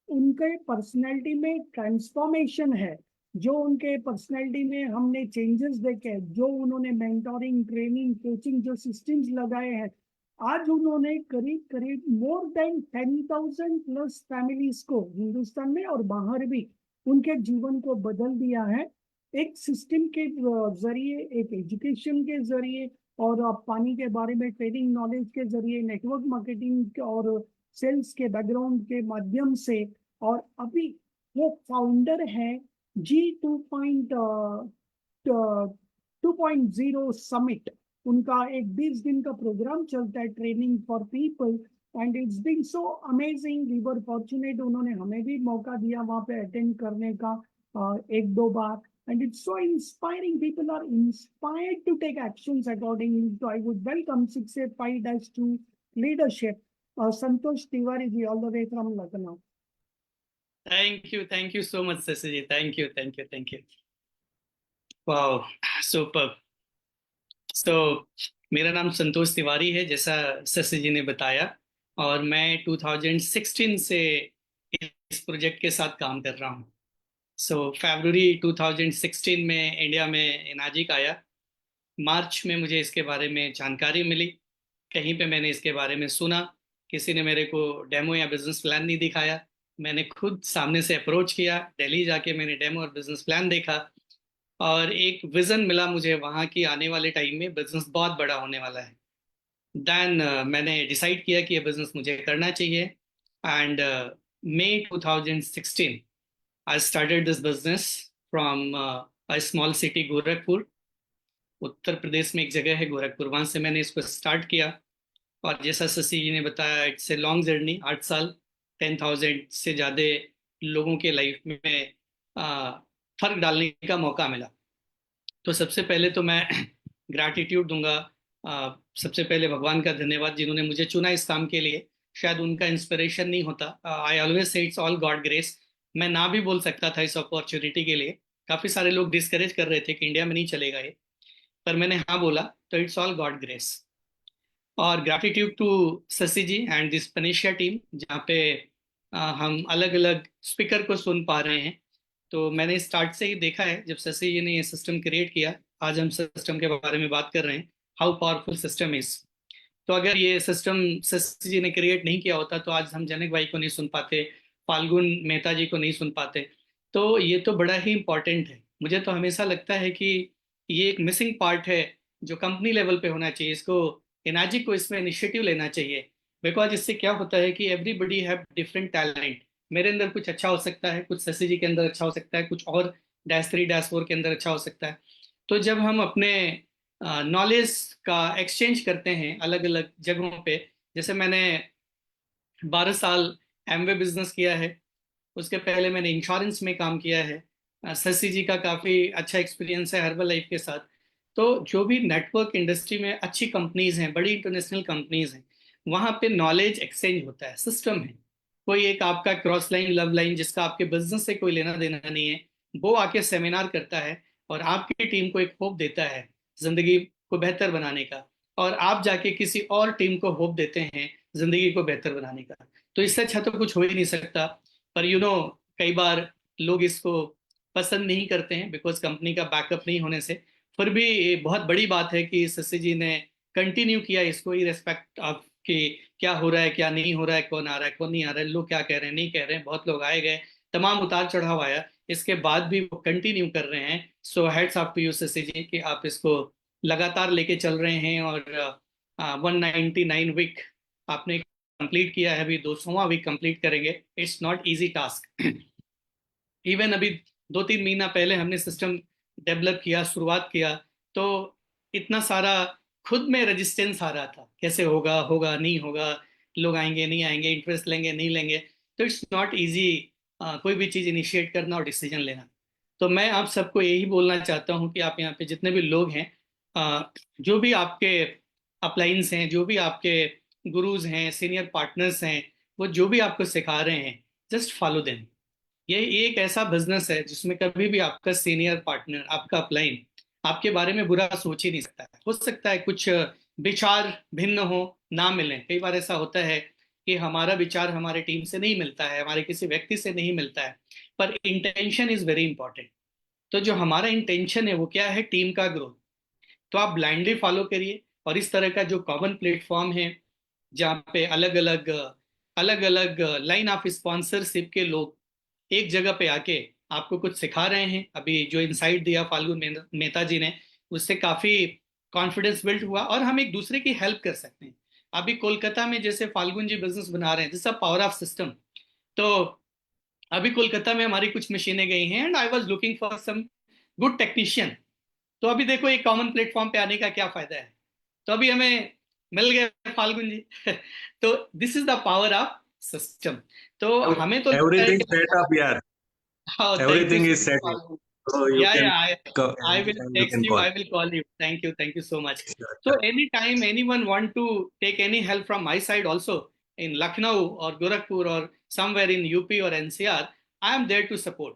उनके पर्सनैलिटी में ट्रांसफॉर्मेशन है, जो उनके पर्सनैलिटी में हमने चेंजेस देखे, जो उन्होंने मेंटोरिंग, ट्रेनिंग, कोचिंग जो सिस्टम्स लगाए हैं, आज उन्होंने करीब करीब मोर देन 10,000 प्लस फैमिलीज को हिंदुस्तान में और बाहर भी उनके जीवन को बदल दिया है। एक सिस्टम के जरिए, एक एजुकेशन के जरिए और पानी के बारे में ट्रेनिंग नॉलेज के जरिए, नेटवर्क मार्केटिंग और सेल्स के बैकग्राउंड के माध्यम से। और अभी वो फाउंडर है G2.0 समिट। उनका एक 20 दिन का प्रोग्राम चलता है, training for people, and it's been so amazing. We were fortunate, उन्होंने हमें भी मौका दिया वहां पे अटेंड करने का 1-2 बार, and it's so inspiring. People are inspired to take actions accordingly. So I would welcome 6A5-2 leadership, Santosh Tiwari ji, all the way from Lucknow. Thank you so much, Sasi. Thank you. Wow, superb. So, मेरा नाम संतोष तिवारी है, जैसा ससी जी ने बताया, और मैं 2016 से इस प्रोजेक्ट के साथ काम कर रहा हूँ। फरवरी 2016 में इंडिया में एनाजिक आया। मार्च में मुझे इसके बारे में जानकारी मिली, कहीं पे मैंने इसके बारे में सुना, किसी ने मेरे को डेमो या बिजनेस प्लान नहीं दिखाया, मैंने खुद सामने से अप्रोच किया, दिल्ली जाके मैंने डेमो और बिजनेस प्लान देखा और एक विजन मिला मुझे वहाँ की आने वाले टाइम में बिजनेस बहुत बड़ा होने वाला है। देन मैंने डिसाइड किया कि ये बिजनेस मुझे करना चाहिए, and May 2016 I started this business from a small city, Gorakhpur. Uttar Pradesh में एक जगह है गोरखपुर, वहाँ से मैंने इसको स्टार्ट किया। और जैसा शशि जी ने बताया, इट्स ए लॉन्ग जर्नी, 8 साल, 10,000 से ज़्यादा लोगों के लाइफ में फर्क डालने का मौका मिला। तो सबसे पहले तो मैं ग्रैटिट्यूड दूंगा, सबसे पहले भगवान का धन्यवाद जिन्होंने मुझे चुना इस काम के लिए। शायद उनका इंस्पिरेशन नहीं होता, I always say it's all God grace. मैं ना भी बोल सकता था इस अपॉर्चुनिटी के लिए, काफ़ी सारे लोग डिस्करेज कर रहे थे कि इंडिया में नहीं चलेगा ये, पर मैंने हाँ बोला, तो इट्स ऑल गॉड ग्रेस। और gratitude to Shashi ji and this Panacea team, जहाँ पे हम अलग अलग स्पीकर को सुन पा रहे हैं। तो मैंने स्टार्ट से ही देखा है, जब शशि जी ने ये सिस्टम क्रिएट किया, आज हम सिस्टम के बारे में बात कर रहे हैं, हाउ पावरफुल सिस्टम इज। तो अगर ये सिस्टम शशि जी ने क्रिएट नहीं किया होता तो आज हम जनक भाई को नहीं सुन पाते, फाल्गुन मेहता जी को नहीं सुन पाते। तो ये तो बड़ा ही इंपॉर्टेंट है। मुझे तो हमेशा लगता है कि ये एक मिसिंग पार्ट है जो कंपनी लेवल पे होना चाहिए। इसको एनाजिक को इसमें इनिशिएटिव लेना चाहिए, बिकॉज इससे क्या होता है कि एवरीबडी हैव डिफरेंट टैलेंट। मेरे अंदर कुछ अच्छा हो सकता है, कुछ शशि जी के अंदर अच्छा हो सकता है, कुछ और -3 -4 के अंदर अच्छा हो सकता है। तो जब हम अपने नॉलेज का एक्सचेंज करते हैं अलग अलग जगहों पे, जैसे मैंने 12 साल एमवे बिजनेस किया है, उसके पहले मैंने इंश्योरेंस में काम किया है, शशि जी का काफ़ी अच्छा एक्सपीरियंस है हर्बल लाइफ के साथ। तो जो भी नेटवर्क इंडस्ट्री में अच्छी कंपनीज हैं, बड़ी इंटरनेशनल कंपनीज हैं, वहाँ पे नॉलेज एक्सचेंज होता है, सिस्टम है। कोई एक आपका क्रॉस लाइन, लव लाइन, जिसका आपके बिजनेस से कोई लेना देना नहीं है, वो आके सेमिनार करता है और आपकी टीम को एक होप देता है जिंदगी को बेहतर बनाने का, और आप जाके किसी और टीम को होप देते हैं जिंदगी को बेहतर बनाने का। तो इससे अच्छा तो कुछ हो ही नहीं सकता। पर कई बार लोग इसको पसंद नहीं करते हैं बिकॉज कंपनी का बैकअप नहीं होने से। फिर भी ये बहुत बड़ी बात है कि शशि जी ने कंटिन्यू किया इसको, इरेस्पेक्ट ऑफ कि क्या हो रहा है क्या नहीं हो रहा है, कौन आ रहा है कौन नहीं आ रहा है, लोग क्या कह रहे हैं नहीं कह रहे हैं, बहुत लोग आए गए, तमाम उतार चढ़ाव आया, इसके बाद भी वो कंटिन्यू कर रहे हैं। So heads off to you Shashi ji कि आप इसको लगातार लेके चल रहे हैं। और 199 वीक आपने कंप्लीट किया है, अभी 200वां वीक कंप्लीट करेंगे। It's not easy task. Even अभी 2-3 महीना पहले हमने सिस्टम डेवलप किया, शुरुआत किया, तो इतना सारा खुद में रेजिस्टेंस आ रहा था, कैसे होगा होगा नहीं होगा, लोग आएंगे नहीं आएंगे, इंटरेस्ट लेंगे नहीं लेंगे। तो इट्स नॉट इजी कोई भी चीज़ इनिशिएट करना और डिसीजन लेना। तो मैं आप सबको यही बोलना चाहता हूँ कि आप यहाँ पे जितने भी लोग हैं, जो भी आपके अपलाइंस हैं, जो भी आपके गुरुज हैं, सीनियर पार्टनर्स हैं, वो जो भी आपको सिखा रहे हैं, जस्ट फॉलो देम। ये एक ऐसा बिजनेस है जिसमें कभी भी आपका सीनियर पार्टनर, आपका अपलाइन आपके बारे में बुरा सोच ही नहीं सकता है। हो सकता है कुछ विचार भिन्न हो, ना मिलें, कई बार ऐसा होता है कि हमारा विचार हमारे टीम से नहीं मिलता है, हमारे किसी व्यक्ति से नहीं मिलता है, पर इंटेंशन इज वेरी इंपॉर्टेंट। तो जो हमारा इंटेंशन है वो क्या है, टीम का ग्रोथ। तो आप ब्लाइंडली फॉलो करिए, और इस तरह का जो कॉमन प्लेटफॉर्म है जहाँ पे अलग अलग लाइन ऑफ स्पॉन्सरशिप के लोग एक जगह पे आके आपको कुछ सिखा रहे हैं, अभी जो इंसाइट दिया फाल्गुन मेहता जी ने, उससे काफी कॉन्फिडेंस बिल्ड हुआ और हम एक दूसरे की हेल्प कर सकते हैं। अभी कोलकाता में जैसे फाल्गुन जी बिजनेस बना रहे हैं, दिस पावर ऑफ सिस्टम। तो अभी कोलकाता में हमारी कुछ मशीनें गई हैं and I was looking for some good technician. तो अभी देखो एक कॉमन प्लेटफॉर्म पे आने का क्या फायदा है। तो अभी हमें मिल गए फाल्गुन जी। तो this is the power of system. तो हमें तो लगता है Everything कि set up, yeah. Thank you Everything is set up. So you या can I will anytime you text can you, call. I will call you. Thank you so much. Sure, So sure. anytime anyone want to take any help from my side also in Lucknow or Gorakhpur or somewhere in UP or NCR, I am there to support.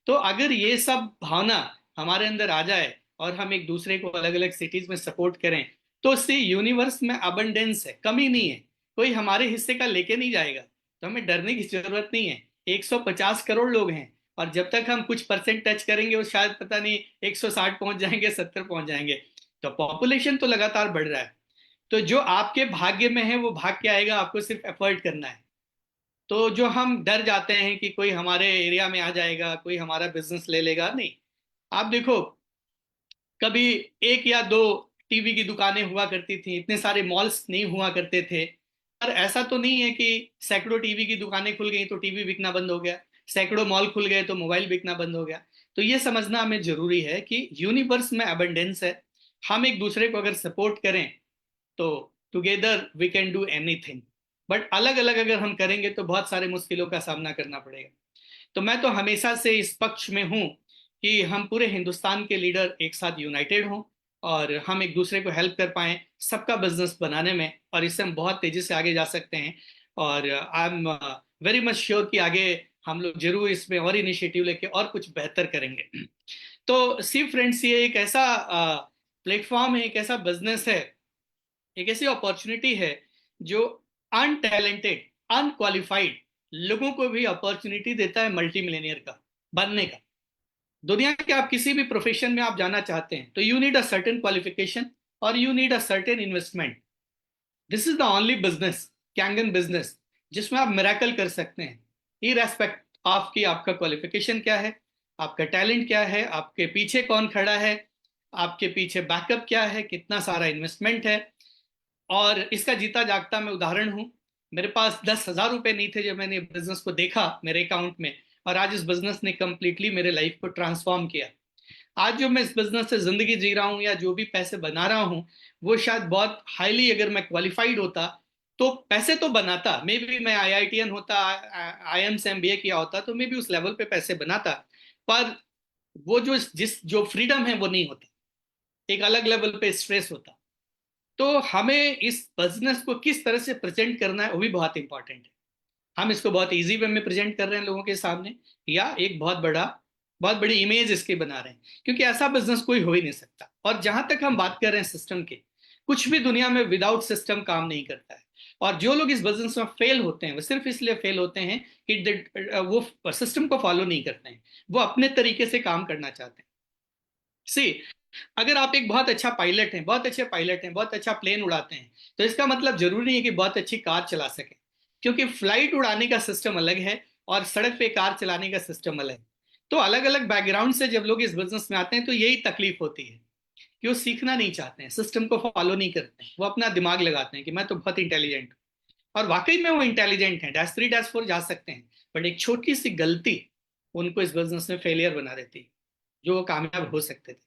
तो अगर ये सब भावना हमारे अंदर आ जाए और हम एक दूसरे को अलग अलग सिटीज में सपोर्ट करें, तो इससे यूनिवर्स में अबंडेंस है, कमी नहीं है, कोई हमारे हिस्से का लेके नहीं जाएगा। तो हमें डरने की जरूरत नहीं है। 150 करोड़ लोग हैं, और जब तक हम कुछ परसेंट टच करेंगे वो शायद पता नहीं 160 पहुंच जाएंगे, 70 पहुंच जाएंगे। तो पॉपुलेशन तो लगातार बढ़ रहा है। तो जो आपके भाग्य में है वो भाग के आएगा, आपको सिर्फ एफर्ट करना है। तो जो हम डर जाते हैं कि कोई हमारे एरिया में आ जाएगा, कोई हमारा बिजनेस ले लेगा, नहीं। आप देखो, कभी एक या दो टीवी की दुकानें हुआ करती थी, इतने सारे मॉल्स नहीं हुआ करते थे। पर ऐसा तो नहीं है कि सैकड़ों टीवी की दुकानें खुल गई तो टीवी बिकना बंद हो गया, सैकड़ों मॉल खुल गए तो मोबाइल बिकना बंद हो गया। तो ये समझना हमें जरूरी है कि यूनिवर्स में अबंडेंस है। हम एक दूसरे को अगर सपोर्ट करें तो together we can do anything. But अलग अलग अगर हम करेंगे तो बहुत सारे मुश्किलों का सामना करना पड़ेगा। तो मैं तो हमेशा से इस पक्ष में हूं कि हम पूरे हिंदुस्तान के लीडर एक साथ यूनाइटेड हों और हम एक दूसरे को हेल्प कर पाएं सबका बिजनेस बनाने में, और इससे हम बहुत तेजी से आगे जा सकते हैं। और आई एम वेरी मच श्योर कि आगे हम लोग जरूर इसमें और इनिशिएटिव लेके और कुछ बेहतर करेंगे। तो सी फ्रेंड्स, ये एक ऐसा प्लेटफॉर्म है, एक ऐसा बिजनेस है, एक ऐसी अपॉर्चुनिटी है जो अनटैलेंटेड, अनक्वालिफाइड लोगों को भी अपॉर्चुनिटी देता है मल्टी मिलियनियर का बनने का। दुनिया के आप किसी भी प्रोफेशन में आप जाना चाहते हैं तो you need a certain qualification और you need a certain investment. This is the only business, Kangen business, जिसमें आप मिरेकल कर सकते हैं इरेस्पेक्ट ऑफ कि आपका क्वालिफिकेशन क्या है, आपका टैलेंट क्या है, आपके पीछे कौन खड़ा है, आपके पीछे बैकअप क्या है, कितना सारा इन्वेस्टमेंट है। और इसका जीता जागता मैं उदाहरण हूं। मेरे पास 10,000 रुपए नहीं थे जब मैंने बिजनेस को देखा मेरे अकाउंट में, और आज इस बिजनेस ने कंप्लीटली मेरे लाइफ को ट्रांसफॉर्म किया। आज जो मैं इस बिजनेस से जिंदगी जी रहा हूँ या जो भी पैसे बना रहा हूँ, वो शायद बहुत हाईली, अगर मैं क्वालिफाइड होता तो पैसे तो बनाता, मे बी मैं IITian होता, IIM से MBA किया होता तो मे बी उस लेवल पे पैसे बनाता। पर वो जो फ्रीडम है वो नहीं होता, एक अलग लेवल पे स्ट्रेस होता। तो हमें इस बिजनेस को किस तरह से प्रेजेंट करना है वो भी बहुत इंपॉर्टेंट है। हम इसको बहुत इजी वे में प्रेजेंट कर रहे हैं लोगों के सामने, या एक बहुत बड़ी इमेज इसकी बना रहे हैं, क्योंकि ऐसा बिजनेस कोई हो ही नहीं सकता। और जहां तक हम बात कर रहे हैं सिस्टम के, कुछ भी दुनिया में विदाउट सिस्टम काम नहीं करता है। और जो लोग इस बिजनेस में फेल होते हैं वो सिर्फ इसलिए फेल होते हैं कि वो सिस्टम को फॉलो नहीं करते हैं, वो अपने तरीके से काम करना चाहते हैं। सी, अगर आप एक बहुत अच्छा पायलट हैं, बहुत अच्छे पायलट हैं, बहुत अच्छा प्लेन उड़ाते हैं, तो इसका मतलब जरूरी नहीं है कि बहुत अच्छी कार चला सके, क्योंकि फ्लाइट उड़ाने का सिस्टम अलग है और सड़क पे कार चलाने का सिस्टम अलग है। तो अलग अलग बैकग्राउंड से जब लोग इस बिजनेस में आते हैं तो यही तकलीफ होती है कि वो सीखना नहीं चाहते हैं, सिस्टम को फॉलो नहीं करते हैं, वो अपना दिमाग लगाते हैं कि मैं तो बहुत इंटेलिजेंट हूँ, और वाकई में वो इंटेलिजेंट हैं, -3 -4 जा सकते हैं, बट एक छोटी सी गलती उनको इस बिजनेस में फेलियर बना देती है, जो वो कामयाब हो सकते थे।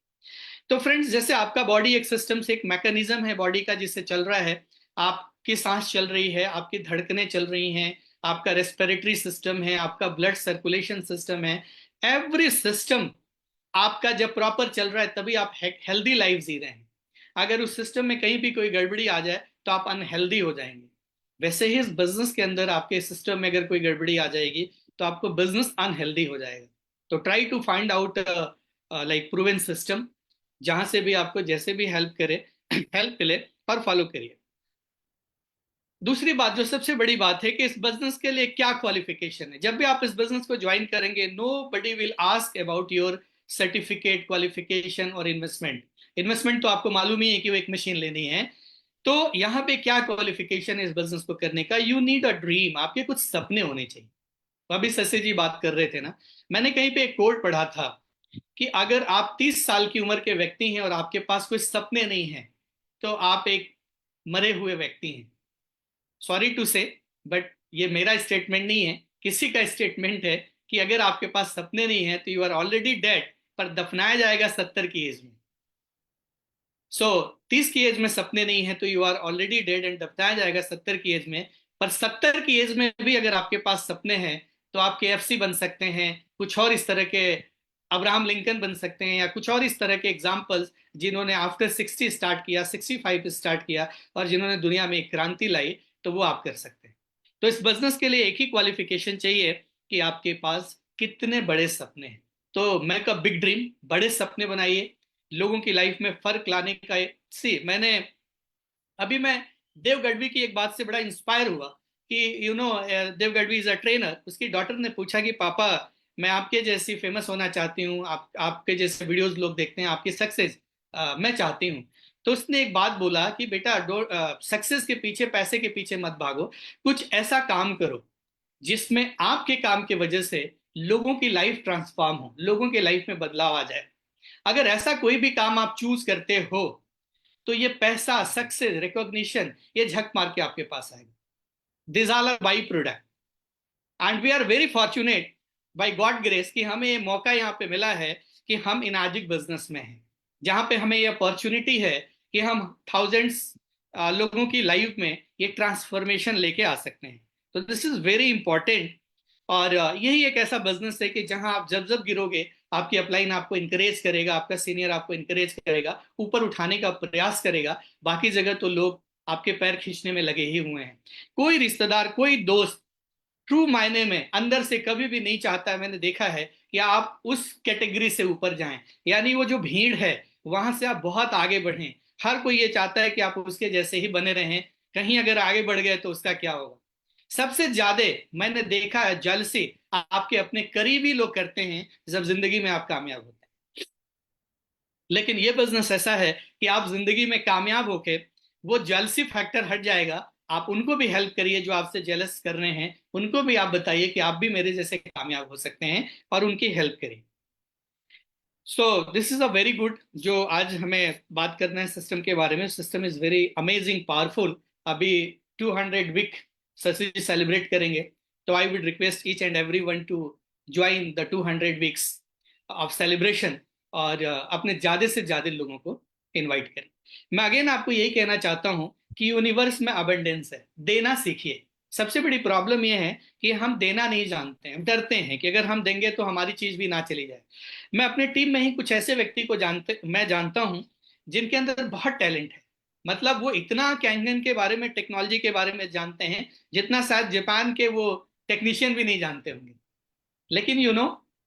तो फ्रेंड्स, जैसे आपका बॉडी एक सिस्टम से, एक मैकेनिज्म है बॉडी का जिससे चल रहा है, आपकी सांस चल रही है, आपकी धड़कनें चल रही हैं, आपका रेस्पिरेटरी सिस्टम है, आपका ब्लड सर्कुलेशन सिस्टम है, एवरी सिस्टम आपका जब प्रॉपर चल रहा है तभी आप हेल्दी लाइफ जी रहे हैं। अगर उस सिस्टम में कहीं भी कोई गड़बड़ी आ जाए तो आप अनहेल्दी हो जाएंगे। वैसे ही इस बिजनेस के अंदर आपके सिस्टम में अगर कोई गड़बड़ी आ जाएगी तो आपको बिजनेस अनहेल्दी हो जाएगा। तो try to find out like proven system, जहां से भी आपको जैसे भी हेल्प करे, हेल्प मिले और फॉलो करिए। दूसरी बात, जो सबसे बड़ी बात है कि इस बिजनेस के लिए क्या क्वालिफिकेशन है। जब भी आप इस बिजनेस को ज्वाइन करेंगे, nobody will ask about your certificate, qualification और इन्वेस्टमेंट। इन्वेस्टमेंट तो आपको मालूम ही है कि वो एक मशीन लेनी है। तो यहाँ पे क्या क्वालिफिकेशन है इस बिजनेस को करने का? यू नीड अ ड्रीम, आपके कुछ सपने होने चाहिए। अभी शशि जी बात कर रहे थे ना, मैंने कहीं पे एक कोट पढ़ा था कि अगर आप 30 साल की उम्र के व्यक्ति हैं और आपके पास कोई सपने नहीं है तो आप एक मरे हुए व्यक्ति हैं। सॉरी टू से, बट ये मेरा स्टेटमेंट नहीं है, किसी का स्टेटमेंट है कि अगर आपके पास सपने नहीं है तो यू आर ऑलरेडी डेड, पर दफनाया जाएगा 70 की एज में। सो 30 की एज में सपने नहीं है तो you are already dead and दफनाया जाएगा 70 की एज में। पर 70 की एज में भी अगर आपके पास सपने हैं तो आप KFC बन सकते हैं, कुछ और इस तरह के अब्राहम लिंकन बन सकते हैं, या कुछ और इस तरह के एग्जाम्पल्स जिन्होंने आफ्टर 60 स्टार्ट किया, 65 स्टार्ट किया और जिन्होंने दुनिया में एक क्रांति लाई, तो वो आप कर सकते हैं। तो इस बिजनेस के लिए एक ही क्वालिफिकेशन चाहिए कि आपके पास कितने बड़े सपने हैं। तो मेक अ बिग ड्रीम, बड़े सपने बनाइए, लोगों की लाइफ में फर्क लाने का। सी, मैं देव गढ़वी की एक बात से बड़ा इंस्पायर हुआ कि देव गढ़वी इज अ ट्रेनर। उसकी डॉटर ने पूछा कि पापा, मैं आपके जैसी फेमस होना चाहती हूँ, आपके जैसे वीडियोस लोग देखते हैं, आपकी सक्सेस मैं चाहती हूँ। तो उसने एक बात बोला कि बेटा, सक्सेस के पीछे, पैसे के पीछे मत भागो, कुछ ऐसा काम करो जिसमें आपके काम की वजह से लोगों की लाइफ ट्रांसफॉर्म हो, लोगों की लाइफ में बदलाव आ जाए। अगर ऐसा कोई भी काम आप चूज करते हो तो ये पैसा, सक्सेस, रिकॉग्निशन, ये झक मार के आपके पास आएगा। This are by product and we are very fortunate by God grace कि हमें ये मौका यहाँ पे मिला है कि हम इनाजिक बिजनेस में हैं, जहां पे हमें ये अपॉर्चुनिटी है कि हम थाउजेंड्स लोगों की लाइफ में ये ट्रांसफॉर्मेशन लेके आ सकते हैं। तो दिस इज वेरी इंपॉर्टेंट। और यही एक ऐसा बिजनेस है कि जहां आप जब जब गिरोगे, आपकी अपलाइन आपको इंकरेज करेगा, आपका सीनियर आपको इंकरेज करेगा, ऊपर उठाने का प्रयास करेगा। बाकी जगह तो लोग आपके पैर खींचने में लगे ही हुए हैं। कोई रिश्तेदार, कोई दोस्त ट्रू मायने में अंदर से कभी भी नहीं चाहता है, मैंने देखा है, कि आप उस कैटेगरी से ऊपर जाएं, यानी वो जो भीड़ है वहां से आप बहुत आगे बढ़ें। हर कोई ये चाहता है कि आप उसके जैसे ही बने रहें, कहीं अगर आगे बढ़ गए तो उसका क्या होगा। सबसे ज्यादा मैंने देखा है जलसी आपके अपने करीबी लोग करते हैं जब जिंदगी में आप कामयाब होते हैं। लेकिन ये बिजनेस ऐसा है कि आप जिंदगी में कामयाब होके वो जलसी फैक्टर हट जाएगा। आप उनको भी हेल्प करिए जो आपसे जेलस कर रहे हैं, उनको भी आप बताइए कि आप भी मेरे जैसे कामयाब हो सकते हैं, और उनकी हेल्प करिए। So this is a very good, जो आज हमें बात करना है सिस्टम के बारे में। System is very amazing, powerful. अभी 200 वीक शशि सेलिब्रेट करेंगे, तो I would request each and every one two join the 200 weeks of celebration, और अपने ज्यादा से ज्यादा लोगों को इनवाइट करें। मैं अगेन आपको यही कहना चाहता हूं कि यूनिवर्स में अबंडेंस है, देना सीखिए। सबसे बड़ी प्रॉब्लम यह है कि हम देना नहीं जानते हैं, डरते हैं कि अगर हम देंगे तो हमारी चीज भी ना चली जाए। मैं अपने टीम में ही कुछ ऐसे व्यक्ति को मैं जानता हूं जिनके अंदर बहुत टैलेंट है। मतलब वो इतना कैनन के बारे में, टेक्नोलॉजी के बारे में जानते हैं जितना शायद जापान के वो टेक्नीशियन भी नहीं जानते होंगे। लेकिन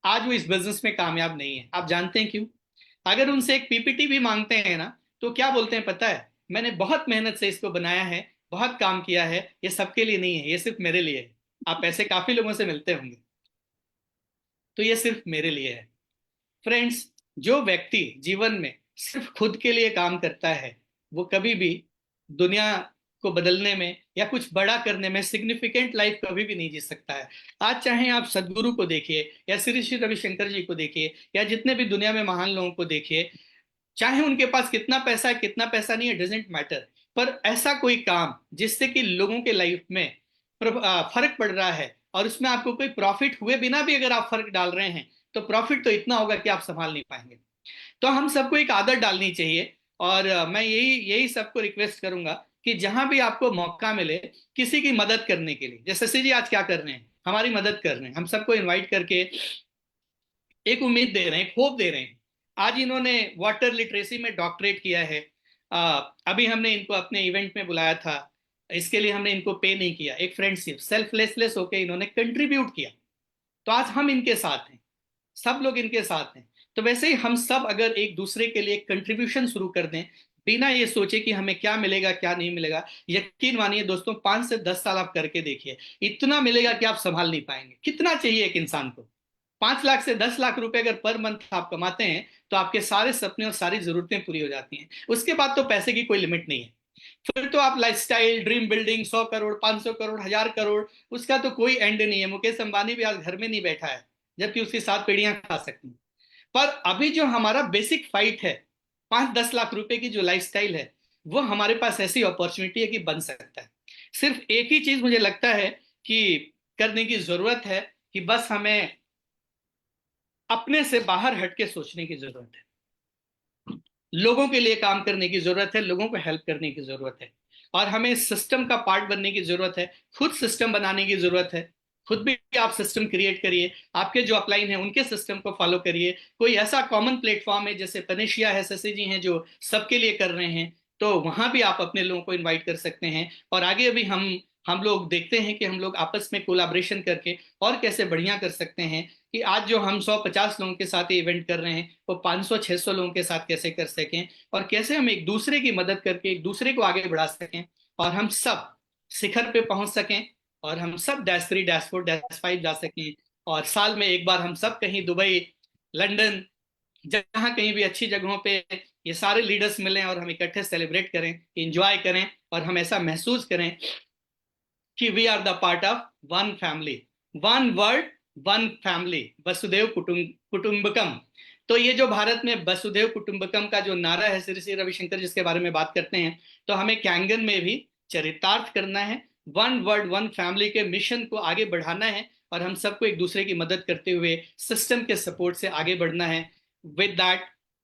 आज वो इस बिजनेस में कामयाब नहीं है। आप जानते हैं क्यों? अगर उनसे एक PPT भी मांगते हैं ना, तो क्या बोलते हैं पता है? मैंने बहुत मेहनत से इसको बनाया है, बहुत काम किया है, ये सबके लिए नहीं है, ये सिर्फ मेरे लिए है। आप ऐसे काफी लोगों से मिलते होंगे, तो ये सिर्फ मेरे लिए है। फ्रेंड्स, जो व्यक्ति जीवन में सिर्फ खुद के लिए काम करता है, वो कभी भी दुनिया को बदलने में या कुछ बड़ा करने में सिग्निफिकेंट लाइफ कभी भी नहीं जी सकता है। आज चाहे आप सदगुरु को देखिए, या श्री श्री रविशंकर जी को देखिए, या जितने भी दुनिया में महान लोगों को देखिए, चाहे उनके पास कितना पैसा है कितना पैसा नहीं है, डजेंट मैटर, पर ऐसा कोई काम जिससे कि लोगों के लाइफ में फर्क पड़ रहा है, और उसमें आपको कोई प्रॉफिट हुए बिना भी अगर आप फर्क डाल रहे हैं, तो प्रॉफिट तो इतना होगा कि आप संभाल नहीं पाएंगे। तो हम सबको एक आदत डालनी चाहिए, और मैं यही यही सबको रिक्वेस्ट करूंगा कि जहां भी आपको मौका मिले किसी की मदद करने के लिए, जैसे शशि जी आज क्या कर रहे हैं, हमारी मदद कर रहे हैं, हम सबको इनवाइट करके एक उम्मीद दे रहे हैं, एक होप दे रहे हैं। आज इन्होंने वाटर लिटरेसी में डॉक्टरेट किया है। अभी हमने इनको अपने इवेंट में बुलाया था, इसके लिए हमने इनको पे नहीं किया, एक फ्रेंडशिप सेल्फलेसलेस होके इन्होंने कंट्रीब्यूट किया। तो आज हम इनके साथ हैं, सब लोग इनके साथ हैं। तो वैसे ही हम सब अगर एक दूसरे के लिए कंट्रीब्यूशन शुरू कर दें, बिना ये सोचे कि हमें क्या मिलेगा क्या नहीं मिलेगा, यकीन मानिए दोस्तों, 5 से 10 साल आप करके देखिए, इतना मिलेगा कि आप संभाल नहीं पाएंगे। कितना चाहिए एक इंसान को? 5 लाख से 10 लाख रुपए अगर पर मंथ आप कमाते हैं, तो आपके सारे सपने और सारी जरूरतें पूरी हो जाती हैं। उसके बाद तो पैसे की कोई लिमिट नहीं है। फिर तो आप lifestyle, dream building, 100 crore, 500 crore, 1000 crore, उसका तो कोई एंड नहीं है। मुकेश अंबानी भी आज घर में नहीं बैठा है, जबकि उसकी 7 पीढ़ियां खा सकती हैं। पर अभी जो हमारा बेसिक फाइट है, 5-10 लाख रुपए की जो लाइफस्टाइल है, वो हमारे पास ऐसी अपॉर्चुनिटी है कि बन सकता है। सिर्फ एक ही चीज मुझे लगता है कि करने की जरूरत है, कि बस हमें अपने से बाहर हटके सोचने की जरूरत है, लोगों के लिए काम करने की जरूरत है, लोगों को हेल्प करने की जरूरत है, और हमें सिस्टम का पार्ट बनने की जरूरत है। खुद सिस्टम बनाने की जरूरत है, खुद भी आप सिस्टम क्रिएट करिए, आपके जो अपलाइन है उनके सिस्टम को फॉलो करिए। कोई ऐसा कॉमन प्लेटफॉर्म है, जैसे पनेशिया है, शशि जी हैं जो सबके लिए कर रहे हैं, तो वहां भी आप अपने लोगों को इन्वाइट कर सकते हैं। और आगे भी हम लोग देखते हैं कि हम लोग आपस में कोलाब्रेशन करके और कैसे बढ़िया कर सकते हैं, कि आज जो हम 150 लोगों के साथ इवेंट कर रहे हैं, वो 500-600 लोगों के साथ कैसे कर सकें, और कैसे हम एक दूसरे की मदद करके एक दूसरे को आगे बढ़ा सकें, और हम सब शिखर पे पहुंच सकें, और हम सब -3, -4, -5 जा सकें, और साल में एक बार हम सब कहीं दुबई, लंदन, जहां कहीं भी अच्छी जगहों पे ये सारे लीडर्स मिलें, और हम इकट्ठे सेलिब्रेट करें, एंजॉय करें, और हम ऐसा महसूस करें कि we are the part of one family, one world, one family, वसुदेव कुटुंबकम। तो ये जो भारत में वसुदेव कुटुंबकम का जो नारा है, श्री श्री रविशंकर जिसके बारे में बात करते हैं, तो हमें कैंगन में भी चरितार्थ करना है, वन वर्ल्ड वन फैमिली के मिशन को आगे बढ़ाना है, और हम सबको एक दूसरे की मदद करते हुए सिस्टम के सपोर्ट से आगे बढ़ना है। विद दैट,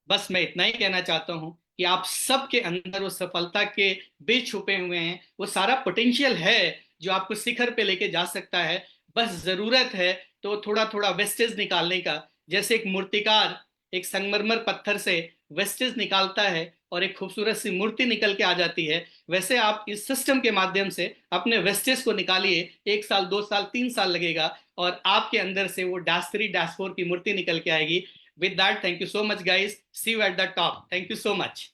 बस मैं इतना ही कहना चाहता हूं कि आप सबके अंदर वो सफलता के बीज छुपे हुए हैं, वो सारा पोटेंशियल है जो आपको शिखर पे लेके जा सकता है। बस जरूरत है तो थोड़ा थोड़ा वेस्टेज निकालने का। जैसे एक मूर्तिकार एक संगमरमर पत्थर से वेस्टेज निकालता है और एक खूबसूरत सी मूर्ति निकल के आ जाती है, वैसे आप इस सिस्टम के माध्यम से अपने वेस्टेज को निकालिए। 1 साल, 2 साल, 3 साल लगेगा, और आपके अंदर से वो -3, -4 की मूर्ति निकल के आएगी। With that, thank you so much guys, see you at the top. Thank you so much.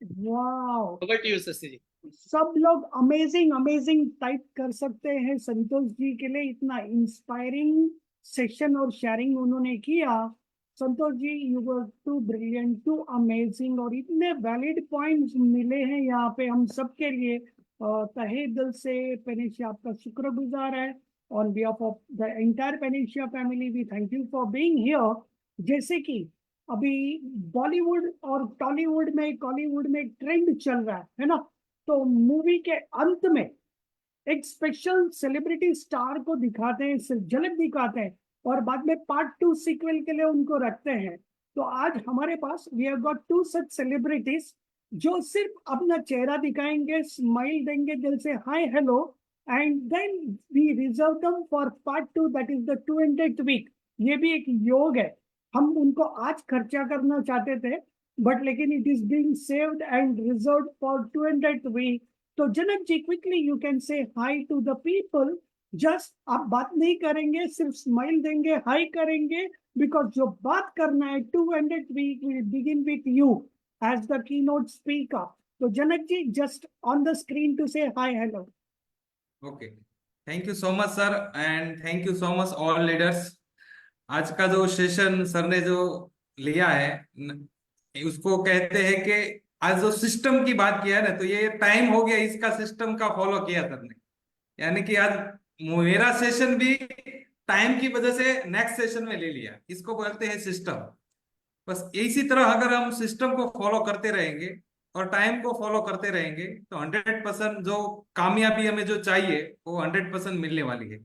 Wow, over to you Shashi ji. सब लोग अमेजिंग अमेजिंग टाइप कर सकते हैं संतोष जी के लिए। इतना इंस्पायरिंग सेशन और शेयरिंग उन्होंने किया। Santosh ji, you were too brilliant, too amazing, और इतने वैलिड पॉइंट्स मिले हैं यहाँ पे हम सबके लिए। तहे दिल से पेनिशिया आपका शुक्रगुजार है। On behalf of the entire Panacea family, we thank you for being here. जैसे कि अभी बॉलीवुड और टॉलीवुड में, कॉलीवुड में ट्रेंड चल रहा है ना, तो मूवी के अंत में एक स्पेशल सेलिब्रिटी स्टार को दिखाते हैं, सिर्फ झलक दिखाते हैं, और बाद में पार्ट 2 सीक्वल के लिए उनको रखते हैं। तो आज हमारे पास we have got 2 such celebrities जो सिर्फ अपना चेहरा दिखाएंगे, स्माइल देंगे दिल से, hi hello, and then we reserve them for part 2, that is the 200th week. ये भी एक योग है। हम उनको आज खर्चा करना चाहते थे, बट लेकिन it is being saved and reserved for 200th week. तो Janak ji, quickly you can say hi to the people. Just आप बात नहीं करेंगे, सिर्फ स्माइल देंगे, हाई करेंगे, बिकॉज जो बात करना है 200th week will begin with you as the keynote speaker. So Janak ji, just on the screen to say hi, hello. Okay, thank you so much sir and thank you so much all leaders. आज का जो सेशन सर ने जो लिया है उसको कहते हैं कि आज जो सिस्टम की बात किया है ना, तो ये टाइम हो गया इसका सिस्टम का फॉलो किया सर ने। यानी कि आज मेरा सेशन भी टाइम की वजह से नेक्स्ट सेशन में ले लिया, इसको बोलते हैं सिस्टम। बस इसी तरह अगर हम सिस्टम को फॉलो करते रहेंगे और टाइम को फॉलो करते रहेंगे तो 100% जो कामयाबी हमें जो चाहिए वो 100% मिलने वाली है।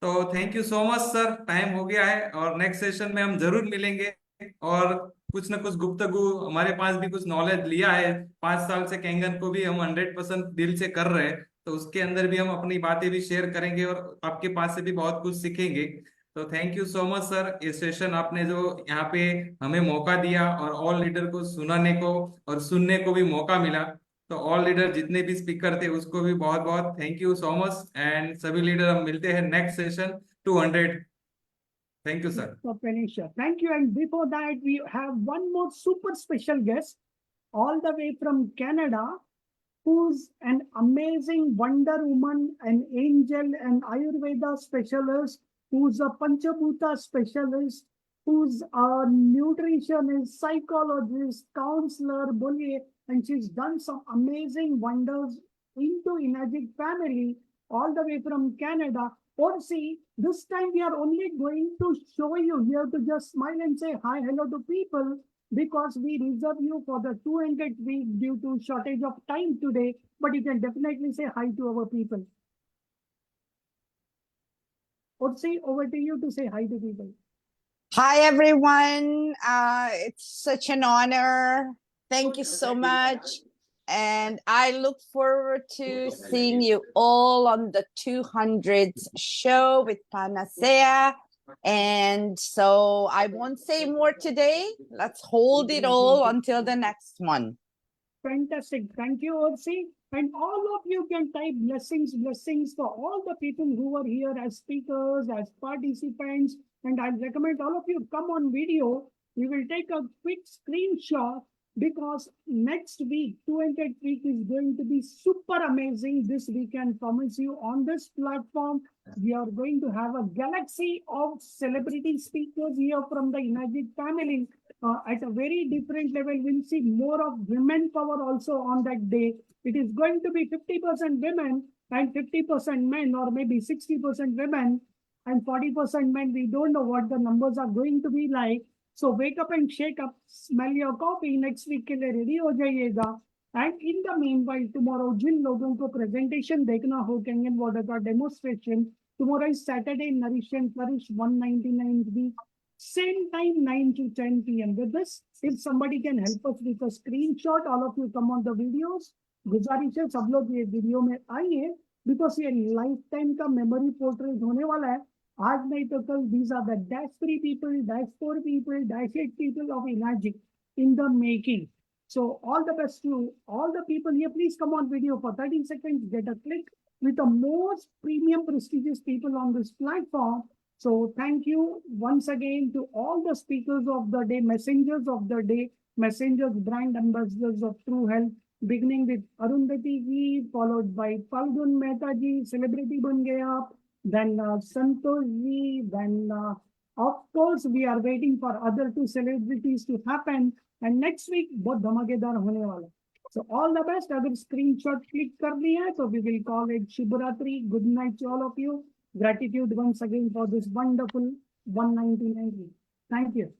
तो thank you so much sir, time हो गया है और नेक्स्ट सेशन में हम जरूर मिलेंगे और कुछ ना कुछ गुफ्तगू, हमारे पास भी कुछ नॉलेज लिया है 5 साल से कैंगन को भी हम 100% दिल से कर रहे हैं, तो उसके अंदर भी हम अपनी बातें भी शेयर करेंगे और आपके पास से भी बहुत कुछ सीखेंगे। तो thank you so much sir, ये सेशन आपने जो यहाँ पे हमें मौका दिया और ऑल लीडर को सुनाने को और सुनने को भी मौका मिला, तो ऑल लीडर जितने भी स्पीकर थे उसको भी बहुत बहुत thank you so much. And सभी लीडर हम मिलते हैं next session 200। Thank you sir. So Penisha, thank you. And before that, we have one more super special guest, all the way from Canada, who's an amazing Wonder Woman, an angel, an Ayurveda specialist, who's a Panchabhuta specialist, who's a nutritionist, psychologist, counselor, bully, and she's done some amazing wonders into Enagic family, all the way from Canada. Or see, this time we are only going to show you here to just smile and say hi, hello to people, because we reserve you for the 200 week due to shortage of time today, but you can definitely say hi to our people. Or say over to you to say hi to people. Hi, everyone. It's such an honor. Thank you so much. And I look forward to seeing you all on the 200th show with Panacea. And so I won't say more today. Let's hold it all until the next one. Fantastic. Thank you, Orsi. And all of you can type blessings, blessings for all the people who are here as speakers, as participants. And I recommend all of you come on video. We will take a quick screenshot because next week, 200 week is going to be super amazing. This weekend, promise you on this platform, we are going to have a galaxy of celebrity speakers here from the Enagic family. At a very different level, we'll see more of women power also on that day. It is going to be 50% women and 50% men, or maybe 60% women and 40% men. We don't know what the numbers are going to be like. So wake up and shake up, smell your coffee. Next week के लिए ready हो जाइएगा. And in the meanwhile, tomorrow जिन लोगों को presentation देखना हो Kenyan Water का demonstration, tomorrow is Saturday, Nourish and Flourish 199th week. Same time, 9 to 10 p.m. With this, if somebody can help us with a screenshot, all of you come on the videos. गुजारिश है सब लोग ये वीडियो में आइए, because ये lifetime का memory portrait होने वाला है. आज नहीं तो कल, these are the -3 people, -4 people, -8 people of Enagic in the making. So all the best to all the people here. Please come on video for 30 seconds, get a click with the most premium prestigious people on this platform. So thank you once again to all the speakers of the day, messengers of the day, messengers, brand ambassadors of True Health, beginning with Arundhati ji, followed by Falgun Mehta ji, celebrity ban gaya, then Santosh ji, then of course we are waiting for other 2 celebrities to happen, and next week बहुत धमाकेदार होने वाला. So all the best. अगर screenshot click कर लिया है, so we will call it Shubhratri. Good night to all of you. Gratitude once again for this wonderful 199 week. Thank you.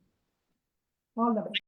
All the best.